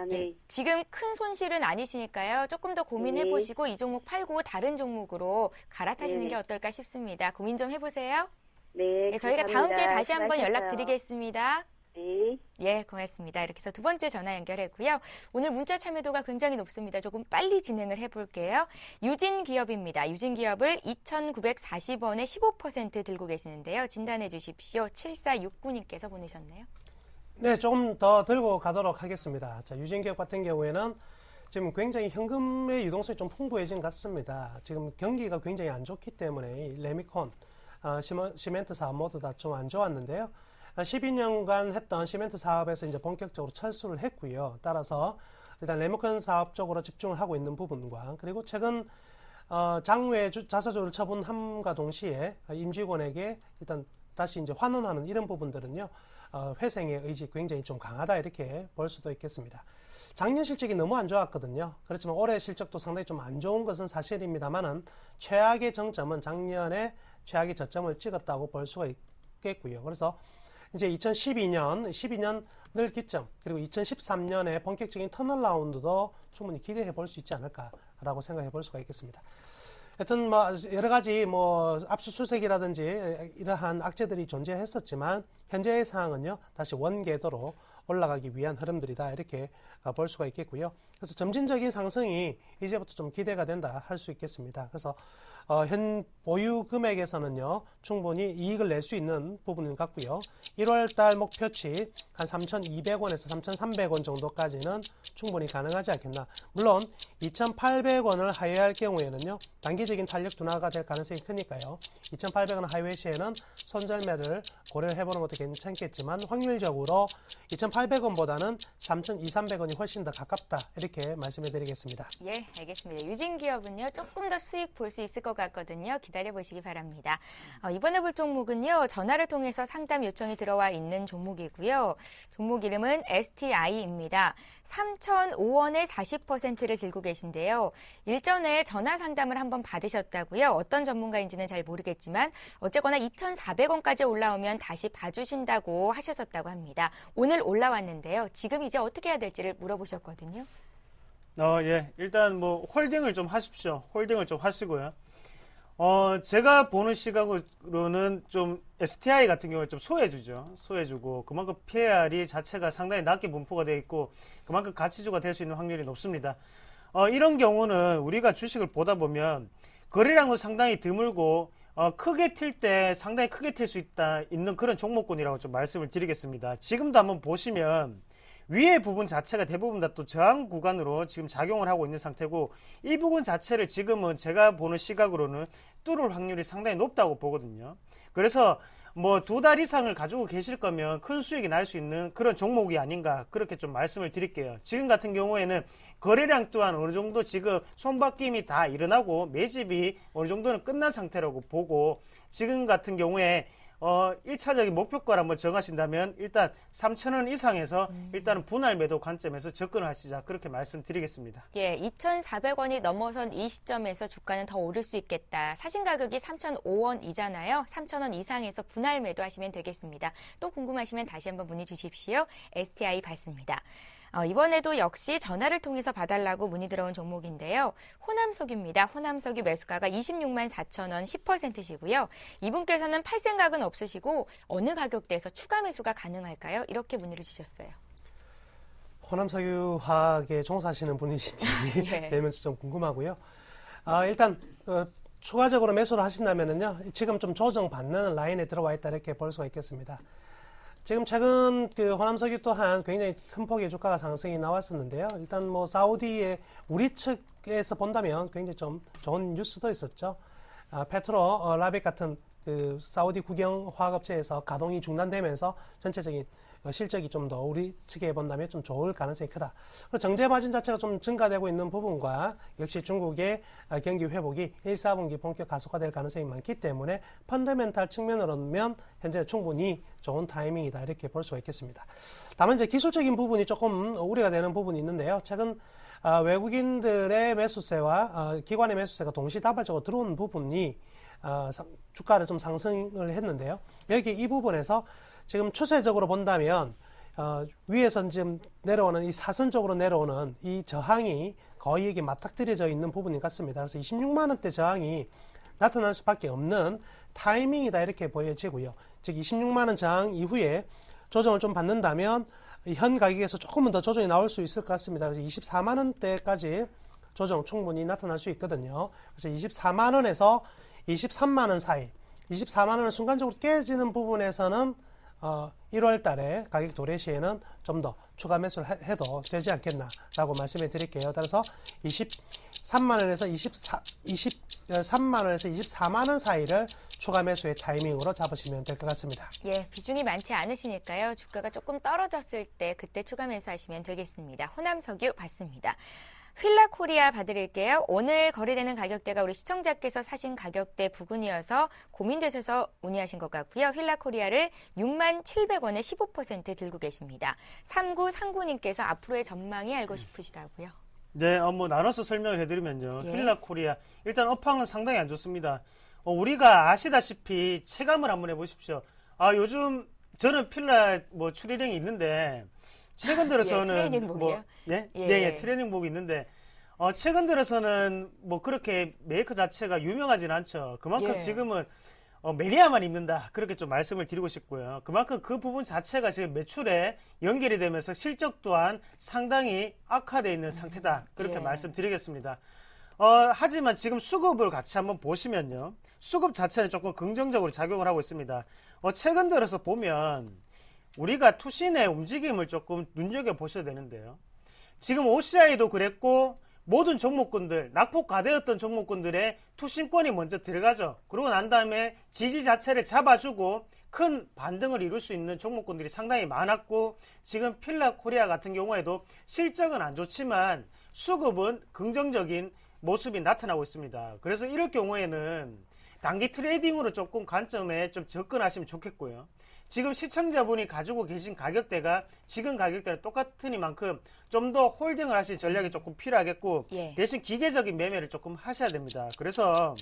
네. 예, 지금 큰 손실은 아니시니까요. 조금 더 고민해 보시고 이 종목 팔고 다른 종목으로 갈아타시는 네. 게 어떨까 싶습니다. 고민 좀 해보세요. 네. 예, 저희가 다음 주에 감사합니다. 다시 한번 수고하셨어요. 연락드리겠습니다. 네. 예, 고맙습니다. 이렇게 해서 두 번째 전화 연결했고요. 오늘 문자 참여도가 굉장히 높습니다. 조금 빨리 진행을 해볼게요. 유진기업입니다. 유진기업을 2,940원에 15% 들고 계시는데요. 진단해 주십시오. 7469님께서 보내셨네요. 네, 조금 더 들고 가도록 하겠습니다. 자, 유진기업 같은 경우에는 지금 굉장히 현금의 유동성이 좀 풍부해진 것 같습니다. 지금 경기가 굉장히 안 좋기 때문에 이 레미콘, 시멘트 사업 모두 다 좀 안 좋았는데요. 12년간 했던 시멘트 사업에서 이제 본격적으로 철수를 했고요. 따라서 일단 레미콘 사업 쪽으로 집중을 하고 있는 부분과 그리고 최근 장외 자사주를 처분함과 동시에 임직원에게 일단 다시 이제 환원하는 이런 부분들은요. 회생의 의지 굉장히 좀 강하다 이렇게 볼 수도 있겠습니다. 작년 실적이 너무 안 좋았거든요. 그렇지만 올해 실적도 상당히 좀 안 좋은 것은 사실입니다만은 최악의 정점은 작년에 최악의 저점을 찍었다고 볼 수가 있겠고요. 그래서 이제 12년을 기점 그리고 2013년에 본격적인 턴어라운드도 충분히 기대해 볼 수 있지 않을까라고 생각해 볼 수가 있겠습니다. 하여튼 뭐 여러 가지 뭐 압수수색이라든지 이러한 악재들이 존재했었지만 현재의 상황은요 다시 원궤도로 올라가기 위한 흐름들이다 이렇게 볼 수가 있겠고요. 그래서 점진적인 상승이 이제부터 좀 기대가 된다 할 수 있겠습니다. 그래서 현 보유 금액에서는요 충분히 이익을 낼 수 있는 부분인 것 같고요. 1월달 목표치 한 3,200원에서 3,300원 정도까지는 충분히 가능하지 않겠나. 물론 2,800원을 하회할 경우에는요 단기적인 탄력 둔화가 될 가능성이 크니까요. 2,800원 하회 시에는 손절매를 고려를 해보는 것도 괜찮겠지만 확률적으로 2,800원보다는 3,200~300원이 훨씬 더 가깝다 이렇게 말씀해 드리겠습니다. 예, 알겠습니다. 유진기업은요 조금 더 수익 볼 수 있을 것 같거든요. 기다려 보시기 바랍니다. 이번에 볼 종목은요 전화를 통해서 상담 요청이 들어와 있는 종목이고요. 종목 이름은 STI입니다. 3,005원에 40%를 들고 계신데요. 일전에 전화 상담을 한번 받으셨다고요. 어떤 전문가인지는 잘 모르겠지만 어쨌거나 2,400원까지 올라오면 다시 봐주신다고 하셨었다고 합니다. 오늘 올라왔는데요. 지금 이제 어떻게 해야 될지를 물어보셨거든요. 예. 일단 뭐 홀딩을 좀 하십시오. 홀딩을 좀 하시고요. 제가 보는 시각으로는 좀 STI 같은 경우에 좀 소외주죠. 소외주고 그만큼 PR이 자체가 상당히 낮게 분포가 되어 있고 그만큼 가치주가 될 수 있는 확률이 높습니다. 이런 경우는 우리가 주식을 보다 보면 거래량도 상당히 드물고 크게 튈 때 상당히 크게 튈 수 있는 그런 종목군이라고 좀 말씀을 드리겠습니다. 지금도 한번 보시면 위에 부분 자체가 대부분 다 또 저항 구간으로 지금 작용을 하고 있는 상태고 이 부분 자체를 지금은 제가 보는 시각으로는 뚫을 확률이 상당히 높다고 보거든요. 그래서 뭐 2달 이상을 가지고 계실 거면 큰 수익이 날 수 있는 그런 종목이 아닌가 그렇게 좀 말씀을 드릴게요. 지금 같은 경우에는 거래량 또한 어느 정도 지금 손바뀜이 다 일어나고 매집이 어느 정도는 끝난 상태라고 보고 지금 같은 경우에 1차적인 목표가를 한번 정하신다면 일단 3,000원 이상에서 일단은 분할 매도 관점에서 접근을 하시자 그렇게 말씀드리겠습니다. 예, 2,400원이 넘어선 이 시점에서 주가는 더 오를 수 있겠다. 사신 가격이 3,005원이잖아요. 3,000원 이상에서 분할 매도하시면 되겠습니다. 또 궁금하시면 다시 한번 문의 주십시오. STI 받습니다. 이번에도 역시 전화를 통해서 봐달라고 문의 들어온 종목인데요. 호남석유입니다. 호남석유 매수가가 26만 4천 원 10%시고요. 이분께서는 팔 생각은 없으시고 어느 가격대에서 추가 매수가 가능할까요? 이렇게 문의를 주셨어요. 호남석유화학에 종사하시는 분이신지 예. 되면서 좀 궁금하고요. 일단 추가적으로 매수를 하신다면은요, 지금 좀 조정받는 라인에 들어와 있다 이렇게 볼 수가 있겠습니다. 지금 최근 그 호남석유 또한 굉장히 큰 폭의 주가가 상승이 나왔었는데요. 일단 뭐 사우디의 우리 측에서 본다면 굉장히 좀 좋은 뉴스도 있었죠. 페트로 라벡 같은 그 사우디 국영 화학업체에서 가동이 중단되면서 전체적인 실적이 좀 더 우리 측에 본다면 좀 좋을 가능성이 크다. 그리고 정제 마진 자체가 좀 증가되고 있는 부분과 역시 중국의 경기 회복이 1, 4분기 본격 가속화될 가능성이 많기 때문에 펀더멘탈 측면으로는 현재 충분히 좋은 타이밍이다 이렇게 볼 수가 있겠습니다. 다만 이제 기술적인 부분이 조금 우려가 되는 부분이 있는데요. 최근 외국인들의 매수세와 기관의 매수세가 동시다발적으로 들어온 부분이 주가를 좀 상승을 했는데요. 여기 이 부분에서 지금 추세적으로 본다면 위에서 지금 내려오는 이 사선적으로 내려오는 이 저항이 거의 이게 맞닥뜨려져 있는 부분인 것 같습니다. 그래서 26만 원대 저항이 나타날 수밖에 없는 타이밍이다 이렇게 보여지고요. 즉 26만 원 저항 이후에 조정을 좀 받는다면 현 가격에서 조금은 더 조정이 나올 수 있을 것 같습니다. 그래서 24만 원대까지 조정 충분히 나타날 수 있거든요. 그래서 24만 원에서 23만 원 사이, 24만 원을 순간적으로 깨지는 부분에서는 1월 달에 가격 도래 시에는 좀 더 추가 매수를 해도 되지 않겠나라고 말씀해 드릴게요. 따라서 23만 원에서 23만 원에서 24만 원 사이를 추가 매수의 타이밍으로 잡으시면 될 것 같습니다. 예, 비중이 많지 않으시니까요. 주가가 조금 떨어졌을 때 그때 추가 매수하시면 되겠습니다. 호남석유 받습니다. 휠라코리아 봐드릴게요. 오늘 거래되는 가격대가 우리 시청자께서 사신 가격대 부근이어서 고민되셔서 문의하신 것 같고요. 휠라코리아를 6만 700원에 15% 들고 계십니다. 3939님께서 앞으로의 전망이 알고 싶으시다고요. 네, 뭐 나눠서 설명을 해드리면요. 예. 휠라코리아 일단 업황은 상당히 안 좋습니다. 우리가 아시다시피 체감을 한번 해보십시오. 요즘 저는 필라 뭐 추리링이 있는데 최근 들어서는 트레이닝복이요? 트레이닝복이 있는데 최근 들어서는 뭐 그렇게 메이커 자체가 유명하진 않죠. 그만큼 지금은 매니아만 입는다 그렇게 좀 말씀을 드리고 싶고요. 그만큼 그 부분 자체가 지금 매출에 연결이 되면서 실적 또한 상당히 악화되어 있는 상태다 그렇게 말씀드리겠습니다. 하지만 지금 수급을 같이 한번 보시면요. 수급 자체는 조금 긍정적으로 작용을 하고 있습니다. 최근 들어서 보면 우리가 투신의 움직임을 조금 눈여겨보셔야 되는데요. 지금 OCI도 그랬고 모든 종목군들, 낙폭 가대였던 종목군들의 투신권이 먼저 들어가죠. 그러고 난 다음에 지지 자체를 잡아주고 큰 반등을 이룰 수 있는 종목군들이 상당히 많았고 지금 필라코리아 같은 경우에도 실적은 안 좋지만 수급은 긍정적인 모습이 나타나고 있습니다. 그래서 이럴 경우에는 단기 트레이딩으로 조금 관점에 좀 접근하시면 좋겠고요. 지금 시청자분이 가지고 계신 가격대가 지금 가격대랑 똑같으니만큼 좀 더 홀딩을 하실 전략이 조금 필요하겠고 대신 기계적인 매매를 조금 하셔야 됩니다. 그래서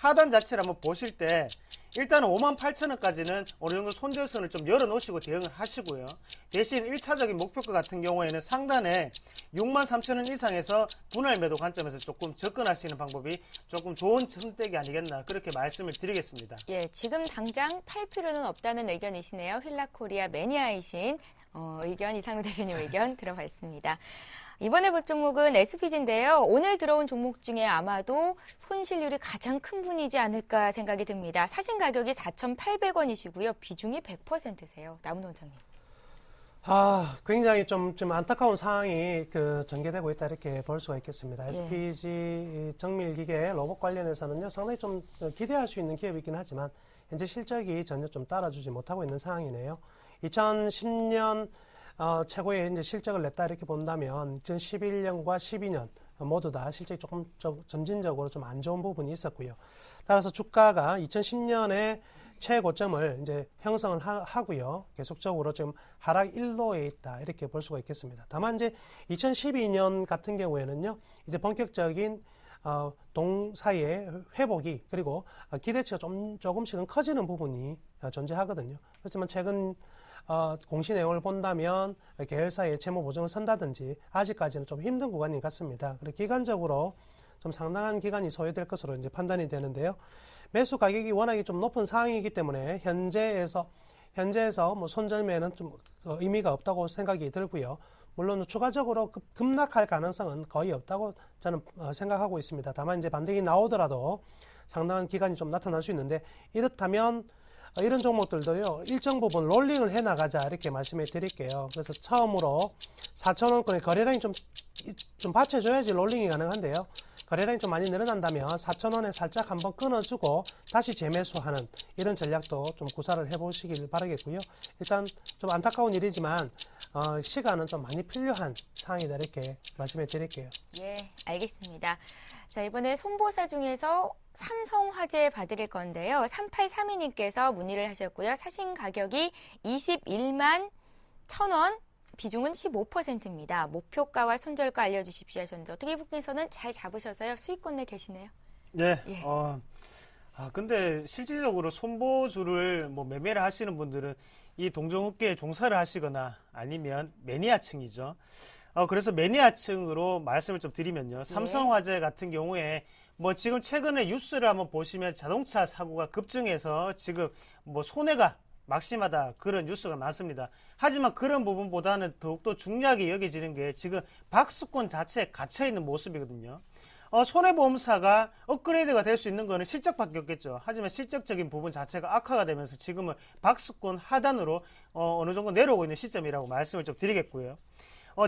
하단 자체를 한번 보실 때 일단은 58,000원까지는 어느 정도 손절선을 좀 열어놓으시고 대응을 하시고요. 대신 1차적인 목표가 같은 경우에는 상단에 63,000원 이상에서 분할 매도 관점에서 조금 접근하시는 방법이 조금 좋은 선택이 아니겠나 그렇게 말씀을 드리겠습니다. 예, 지금 당장 팔 필요는 없다는 의견이시네요. 휠라코리아 매니아이신 의견, 이상로 대표님 의견 들어봤습니다. 이번에 볼 종목은 SPG인데요. 오늘 들어온 종목 중에 아마도 손실률이 가장 큰 분이지 않을까 생각이 듭니다. 사신 가격이 4,800원이시고요. 비중이 100%세요. 남은 원장님. 굉장히 좀 안타까운 상황이 전개되고 있다 이렇게 볼 수가 있겠습니다. 네. SPG 정밀기계 로봇 관련해서는요, 상당히 좀 기대할 수 있는 기업이긴 하지만 현재 실적이 전혀 좀 따라주지 못하고 있는 상황이네요. 2010년 최고의 이제 실적을 냈다 이렇게 본다면 2011년과 12년 모두 다 실적이 조금 점진적으로 좀 안 좋은 부분이 있었고요. 따라서 주가가 2010년에 최고점을 이제 형성을 하고요. 계속적으로 지금 하락 일로에 있다 이렇게 볼 수가 있겠습니다. 다만 이제 2012년 같은 경우에는요, 이제 본격적인 동사의 회복이 그리고 기대치가 조금씩은 커지는 부분이 존재하거든요. 그렇지만 최근 공시 내용을 본다면 계열사의 채무 보증을 선다든지 아직까지는 좀 힘든 구간인 것 같습니다. 그리고 기간적으로 좀 상당한 기간이 소요될 것으로 이제 판단이 되는데요. 매수 가격이 워낙에 좀 높은 상황이기 때문에 현재에서 뭐 손절매는 좀 의미가 없다고 생각이 들고요. 물론 추가적으로 급락할 가능성은 거의 없다고 저는 생각하고 있습니다. 다만 이제 반등이 나오더라도 상당한 기간이 좀 나타날 수 있는데, 이렇다면 이런 종목들도요, 일정 부분 롤링을 해 나가자 이렇게 말씀해 드릴게요. 그래서 처음으로 4,000원권의 거래량이 좀 받쳐줘야지 롤링이 가능한데요. 거래량이 좀 많이 늘어난다면 4,000원에 살짝 한번 끊어주고 다시 재매수하는 이런 전략도 좀 구사를 해보시길 바라겠고요. 일단 좀 안타까운 일이지만 시간은 좀 많이 필요한 상황이다 이렇게 말씀해 드릴게요. 예, 알겠습니다. 자, 이번에 손보사 중에서 삼성화재 봐드릴 건데요. 3832님께서 문의를 하셨고요. 사신 가격이 21만 1,000원, 비중은 15%입니다. 목표가와 손절가 알려주십시오 하셨는데 어떻게 분께서는 잘 잡으셔서요. 수익권 내 계시네요. 네. 예. 근데 실질적으로 손보주를 뭐 매매를 하시는 분들은 이 동종업계에 종사를 하시거나 아니면 매니아층이죠. 그래서 매니아층으로 말씀을 좀 드리면요. 삼성화재 같은 경우에 뭐 지금 최근에 뉴스를 한번 보시면 자동차 사고가 급증해서 지금 뭐 손해가 막심하다 그런 뉴스가 많습니다. 하지만 그런 부분보다는 더욱더 중요하게 여겨지는 게 지금 박스권 자체에 갇혀있는 모습이거든요. 손해보험사가 업그레이드가 될 수 있는 거는 실적밖에 없겠죠. 하지만 실적적인 부분 자체가 악화가 되면서 지금은 박스권 하단으로 어느 정도 내려오고 있는 시점이라고 말씀을 좀 드리겠고요.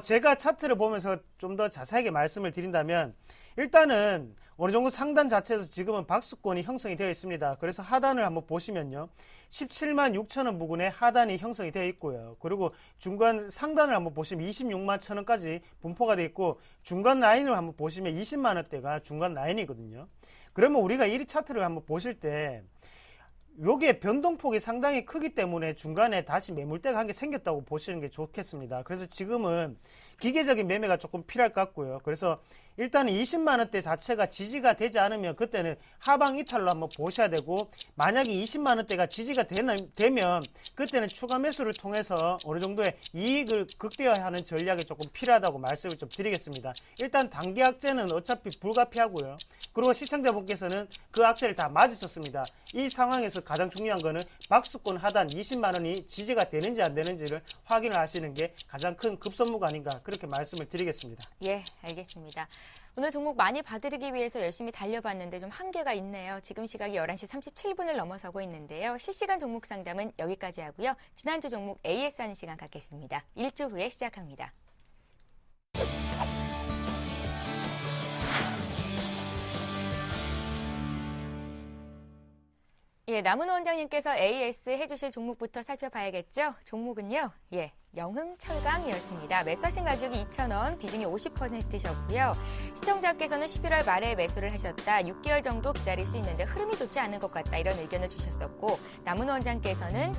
제가 차트를 보면서 좀 더 자세하게 말씀을 드린다면, 일단은 어느 정도 상단 자체에서 지금은 박스권이 형성이 되어 있습니다. 그래서 하단을 한번 보시면요, 17만 6천원 부근에 하단이 형성이 되어 있고요. 그리고 중간 상단을 한번 보시면 26만 1천원까지 분포가 되어 있고, 중간 라인을 한번 보시면 20만 원대가 중간 라인이거든요. 그러면 우리가 이 차트를 한번 보실 때 요게 변동폭이 상당히 크기 때문에 중간에 다시 매물대가 한 개 생겼다고 보시는 게 좋겠습니다. 그래서 지금은 기계적인 매매가 조금 필요할 것 같고요. 그래서 일단은 20만 원대 자체가 지지가 되지 않으면 그때는 하방 이탈로 한번 보셔야 되고, 만약에 20만 원대가 지지가 되면 그때는 추가 매수를 통해서 어느 정도의 이익을 극대화하는 전략이 조금 필요하다고 말씀을 좀 드리겠습니다. 일단 단기 악재는 어차피 불가피하고요. 그리고 시청자분께서는 그 악재를 다 맞으셨습니다. 이 상황에서 가장 중요한 거는 박스권 하단 20만 원이 지지가 되는지 안 되는지를 확인을 하시는 게 가장 큰 급선무가 아닌가, 그렇게 말씀을 드리겠습니다. 예, 알겠습니다. 오늘 종목 많이 봐드리기 위해서 열심히 달려봤는데 좀 한계가 있네요. 지금 시각이 11시 37분을 넘어서고 있는데요. 실시간 종목 상담은 여기까지 하고요. 지난주 종목 AS 하는 시간 갖겠습니다. 일주 후에 시작합니다. 예, 남은 원장님께서 AS 해주실 종목부터 살펴봐야겠죠? 종목은요, 영흥철강이었습니다. 매수하신 가격이 2,000원, 비중이 50%셨고요. 시청자께서는 11월 말에 매수를 하셨다. 6개월 정도 기다릴 수 있는데 흐름이 좋지 않은 것 같다. 이런 의견을 주셨었고, 남은 원장께서는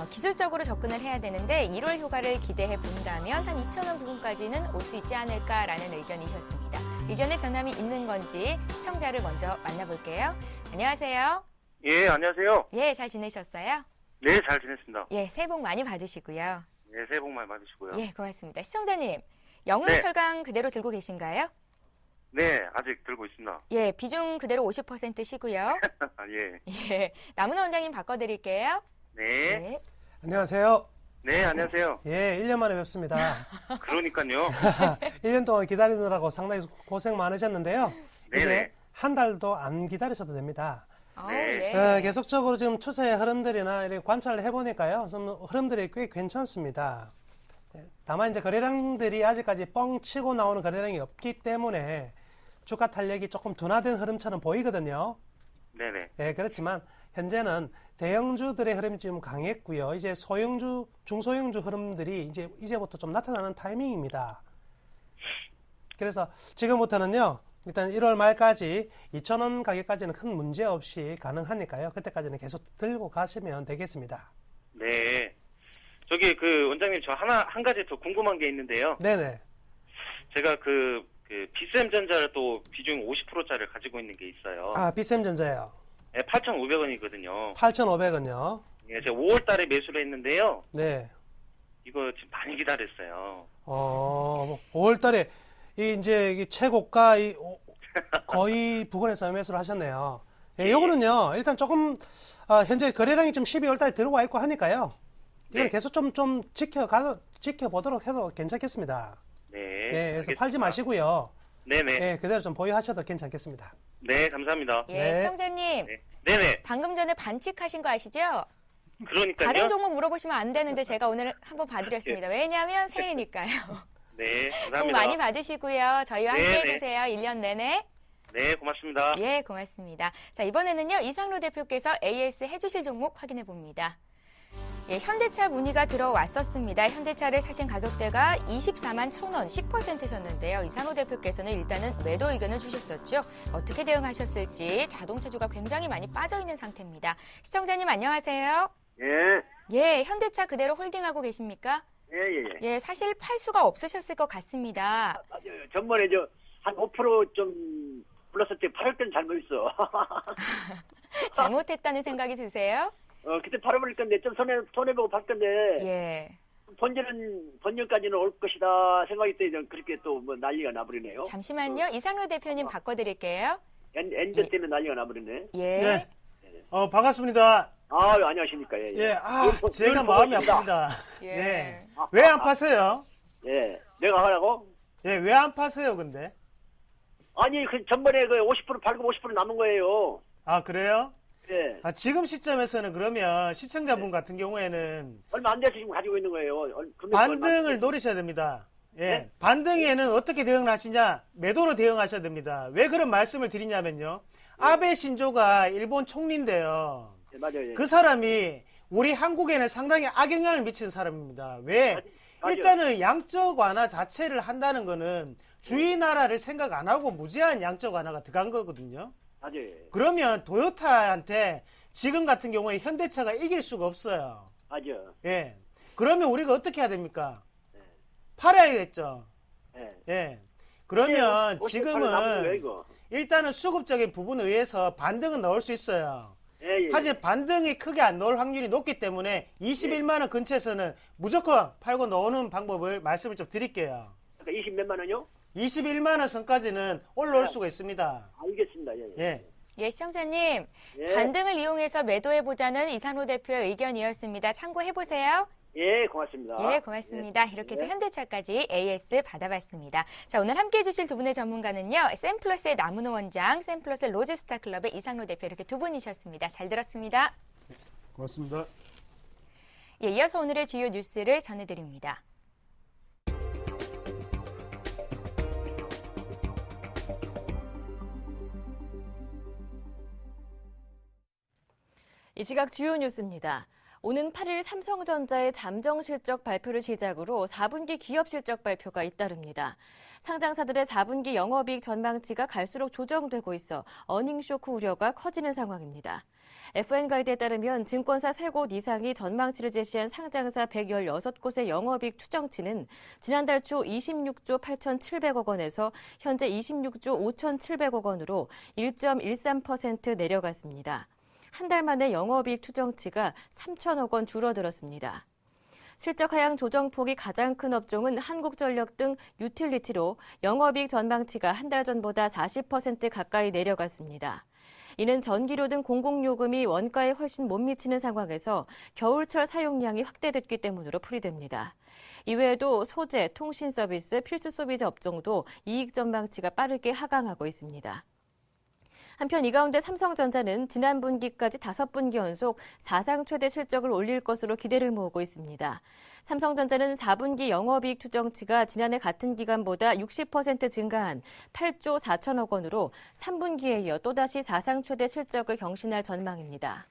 기술적으로 접근을 해야 되는데 1월 효과를 기대해 본다면 한 2,000원 부분까지는 올 수 있지 않을까라는 의견이셨습니다. 의견의 변함이 있는 건지 시청자를 먼저 만나볼게요. 안녕하세요. 예, 안녕하세요. 예, 잘 지내셨어요? 네, 잘 지냈습니다. 예, 새해 복 많이 받으시고요. 네, 새해 복 많이 받으시고요. 예, 고맙습니다. 시청자님, 영흥철강 그대로 들고 계신가요? 네, 아직 들고 있습니다. 예, 비중 그대로 50%시고요. 예. 예, 남은 원장님 바꿔드릴게요. 네. 네. 안녕하세요. 네, 안녕하세요. 예, 1년 만에 뵙습니다. 그러니까요. 1년 동안 기다리느라고 상당히 고생 많으셨는데요. 네네. 이제 한 달도 안 기다리셔도 됩니다. 네. 계속적으로 지금 추세의 흐름들이나 이렇게 관찰을 해보니까요. 좀 흐름들이 꽤 괜찮습니다. 다만 이제 거래량들이 아직까지 뻥 치고 나오는 거래량이 없기 때문에 주가 탄력이 조금 둔화된 흐름처럼 보이거든요. 네네. 예, 그렇지만 현재는 대형주들의 흐름이 좀 강했고요. 이제 소형주, 중소형주 흐름들이 이제부터 좀 나타나는 타이밍입니다. 그래서 지금부터는요. 일단 1월 말까지 2,000원 가격까지는 큰 문제 없이 가능하니까요. 그때까지는 계속 들고 가시면 되겠습니다. 네. 저기 원장님 저 한 가지 더 궁금한 게 있는데요. 네네. 제가 비쌤전자를 또 비중 50%짜리를 가지고 있는 게 있어요. 아, 비쌤전자예요. 네, 8,500원이거든요. 8,500원요. 예, 제가 5월 달에 매수를 했는데요. 네. 이거 지금 많이 기다렸어요. 5월 달에 이제 최고가 거의 부근에서 매수를 하셨네요. 예, 요거는요. 일단 조금 현재 거래량이 좀 12월 달에 들어와 있고 하니까요. 이건 네. 계속 좀 지켜보도록 해도 괜찮겠습니다. 네. 네, 그래서 알겠습니다. 팔지 마시고요. 네네. 네, 그대로 좀 보유하셔도 괜찮겠습니다. 네, 감사합니다. 예, 네. 시청자님. 네. 네네. 방금 전에 반칙하신 거 아시죠? 그러니까요. 다른 종목 물어보시면 안 되는데 제가 오늘 한번 봐드렸습니다. 왜냐하면 새해니까요. 네, 복 감사합니다. 많이 받으시고요. 저희와 함께 네네. 해주세요. 1년 내내. 네, 고맙습니다. 예, 고맙습니다. 자, 이번에는요. 이상로 대표께서 AS 해주실 종목 확인해 봅니다. 예, 현대차 문의가 들어왔었습니다. 현대차를 사신 가격대가 24만 1,000원, 10%셨는데요. 이상로 대표께서는 일단은 매도 의견을 주셨었죠. 어떻게 대응하셨을지 자동차주가 굉장히 많이 빠져있는 상태입니다. 시청자님 안녕하세요. 예, 예, 현대차 그대로 홀딩하고 계십니까? 예. 예, 사실 팔 수가 없으셨을 것 같습니다. 맞아요. 전번에 한 5% 플러스 때 8월 때는 잘못했어. 잘못했다는 생각이 드세요? 그때 팔아버릴 건데 좀 손해보고 팔 건데 예. 본전까지는 올 것이다 생각이 때 그렇게 또 뭐 난리가 나버리네요. 잠시만요. 이상로 대표님 바꿔드릴게요. 엔저 때문에 난리가 나버리네. 예. 네. 반갑습니다. 안녕하십니까. 예. 예, 늘 제가 보고 마음이 있습니다. 아픕니다. 예. 네. 왜 안 파세요? 예. 내가 하라고? 예, 왜 안 파세요, 근데? 아니, 전번에 50% 팔고 50% 남은 거예요. 아, 그래요? 예. 지금 시점에서는 그러면 시청자분 같은 경우에는 얼마 안 돼서 지금 가지고 있는 거예요. 반등을 노리셔야 됩니다. 예. 네? 반등에는 어떻게 대응을 하시냐? 매도로 대응하셔야 됩니다. 왜 그런 말씀을 드리냐면요. 아베 신조가 일본 총리인데요. 예, 맞아요. 예. 그 사람이 우리 한국에는 상당히 악영향을 미치는 사람입니다. 왜? 맞아요. 일단은 양적 완화 자체를 한다는 거는 주위 나라를 생각 안 하고 무제한 양적 완화가 들어간 거거든요. 맞아요. 그러면 도요타한테 지금 같은 경우에 현대차가 이길 수가 없어요. 맞아요. 예. 그러면 우리가 어떻게 해야 됩니까? 팔아야겠죠. 예. 예. 그러면 남은 거예요, 지금은 이거. 일단은 수급적인 부분에 의해서 반등은 넣을 수 있어요. 예. 하지만 반등이 크게 안 넣을 확률이 높기 때문에 21만 원 근처에서는 무조건 팔고 넣는 방법을 말씀을 좀 드릴게요. 그러니까 20몇만 원요? 21만 원 선까지는 올라올 네. 수가 있습니다. 알겠습니다. 예. 예. 예, 시청자님. 예. 반등을 이용해서 매도해보자는 이상로 대표의 의견이었습니다. 참고해보세요. 예, 고맙습니다. 예, 고맙습니다. 이렇게 해서 현대차까지 AS 받아봤습니다. 자, 오늘 함께 해주실 두 분의 전문가는요. 샘플러스의 남은호 원장, 샘플러스의 로제스타 클럽의 이상로 대표 이렇게 두 분이셨습니다. 잘 들었습니다. 고맙습니다. 예, 이어서 오늘의 주요 뉴스를 전해드립니다. 이 시각 주요 뉴스입니다. 오는 8일 삼성전자의 잠정 실적 발표를 시작으로 4분기 기업 실적 발표가 잇따릅니다. 상장사들의 4분기 영업이익 전망치가 갈수록 조정되고 있어 어닝 쇼크 우려가 커지는 상황입니다. FN가이드에 따르면 증권사 3곳 이상이 전망치를 제시한 상장사 116곳의 영업이익 추정치는 지난달 초 26조 8,700억 원에서 현재 26조 5,700억 원으로 1.13% 내려갔습니다. 한 달 만에 영업이익 추정치가 3천억 원 줄어들었습니다. 실적 하향 조정폭이 가장 큰 업종은 한국전력 등 유틸리티로 영업이익 전망치가 한 달 전보다 40% 가까이 내려갔습니다. 이는 전기료 등 공공요금이 원가에 훨씬 못 미치는 상황에서 겨울철 사용량이 확대됐기 때문으로 풀이됩니다. 이외에도 소재, 통신 서비스, 필수 소비자 업종도 이익 전망치가 빠르게 하강하고 있습니다. 한편 이 가운데 삼성전자는 지난 분기까지 5분기 연속 사상 최대 실적을 올릴 것으로 기대를 모으고 있습니다. 삼성전자는 4분기 영업이익 추정치가 지난해 같은 기간보다 60% 증가한 8조 4천억 원으로 3분기에 이어 또다시 사상 최대 실적을 경신할 전망입니다.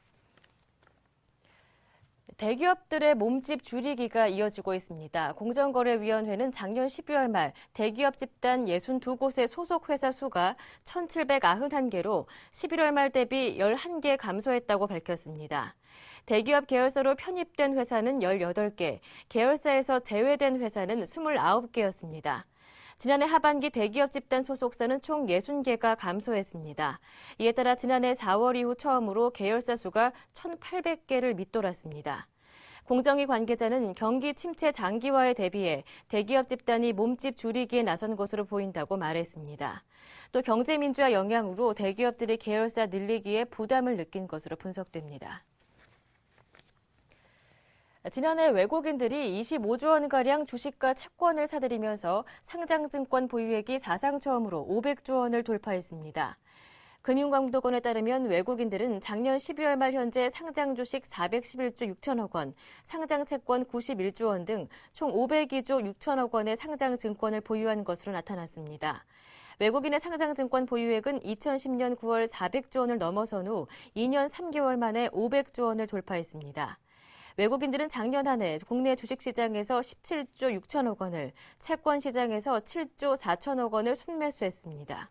대기업들의 몸집 줄이기가 이어지고 있습니다. 공정거래위원회는 작년 12월 말 대기업 집단 62곳의 소속 회사 수가 1,791개로 11월 말 대비 11개 감소했다고 밝혔습니다. 대기업 계열사로 편입된 회사는 18개, 계열사에서 제외된 회사는 29개였습니다. 지난해 하반기 대기업 집단 소속사는 총 60개가 감소했습니다. 이에 따라 지난해 4월 이후 처음으로 계열사 수가 1,800개를 밑돌았습니다. 공정위 관계자는 경기 침체 장기화에 대비해 대기업 집단이 몸집 줄이기에 나선 것으로 보인다고 말했습니다. 또 경제민주화 영향으로 대기업들이 계열사 늘리기에 부담을 느낀 것으로 분석됩니다. 지난해 외국인들이 25조 원가량 주식과 채권을 사들이면서 상장증권 보유액이 사상 처음으로 500조 원을 돌파했습니다. 금융감독원에 따르면 외국인들은 작년 12월 말 현재 상장 주식 411조 6천억 원, 상장 채권 91조 원 등 총 502조 6천억 원의 상장 증권을 보유한 것으로 나타났습니다. 외국인의 상장증권 보유액은 2010년 9월 400조 원을 넘어선 후 2년 3개월 만에 500조 원을 돌파했습니다. 외국인들은 작년 한 해 국내 주식시장에서 17조 6천억 원을, 채권시장에서 7조 4천억 원을 순매수했습니다.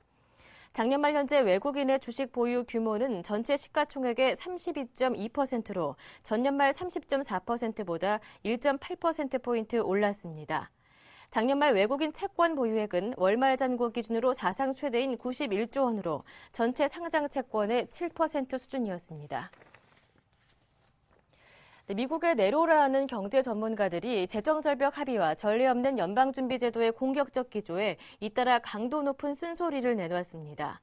작년 말 현재 외국인의 주식 보유 규모는 전체 시가총액의 32.2%로 전년 말 30.4%보다 1.8%포인트 올랐습니다. 작년 말 외국인 채권 보유액은 월말 잔고 기준으로 사상 최대인 91조 원으로 전체 상장 채권의 7% 수준이었습니다. 미국의 네로라는 경제 전문가들이 재정절벽 합의와 전례 없는 연방준비제도의 공격적 기조에 잇따라 강도 높은 쓴소리를 내놓았습니다.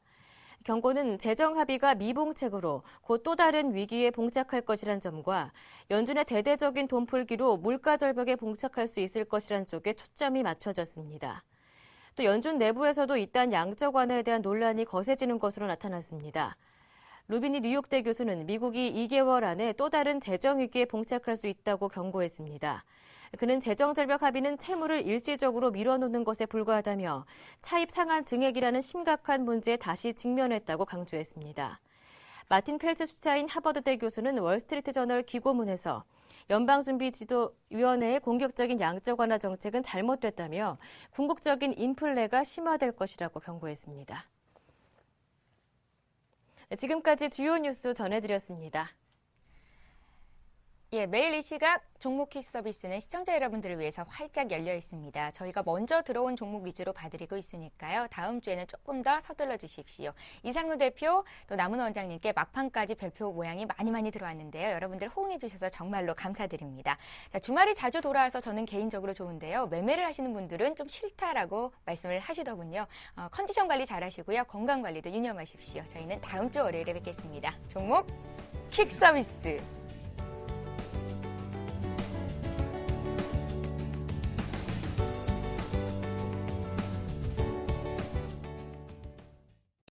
경고는 재정 합의가 미봉책으로 곧 또 다른 위기에 봉착할 것이란 점과 연준의 대대적인 돈풀기로 물가 절벽에 봉착할 수 있을 것이란 쪽에 초점이 맞춰졌습니다. 또 연준 내부에서도 이딴 양적 완화에 대한 논란이 거세지는 것으로 나타났습니다. 루비니 뉴욕대 교수는 미국이 2개월 안에 또 다른 재정 위기에 봉착할 수 있다고 경고했습니다. 그는 재정절벽 합의는 채무를 일시적으로 밀어놓는 것에 불과하다며 차입 상한 증액이라는 심각한 문제에 다시 직면했다고 강조했습니다. 마틴 펠츠슈타인 하버드대 교수는 월스트리트저널 기고문에서 연방준비제도위원회의 공격적인 양적 완화 정책은 잘못됐다며 궁극적인 인플레가 심화될 것이라고 경고했습니다. 지금까지 주요 뉴스 전해드렸습니다. 예, 매일 이 시각 종목 퀴즈 서비스는 시청자 여러분들을 위해서 활짝 열려 있습니다. 저희가 먼저 들어온 종목 위주로 봐드리고 있으니까요. 다음 주에는 조금 더 서둘러 주십시오. 이상루 대표, 또 남은 원장님께 막판까지 별표 모양이 많이 들어왔는데요. 여러분들 호응해 주셔서 정말로 감사드립니다. 자, 주말이 자주 돌아와서 저는 개인적으로 좋은데요. 매매를 하시는 분들은 좀 싫다라고 말씀을 하시더군요. 컨디션 관리 잘 하시고요. 건강 관리도 유념하십시오. 저희는 다음 주 월요일에 뵙겠습니다. 종목 퀵 서비스.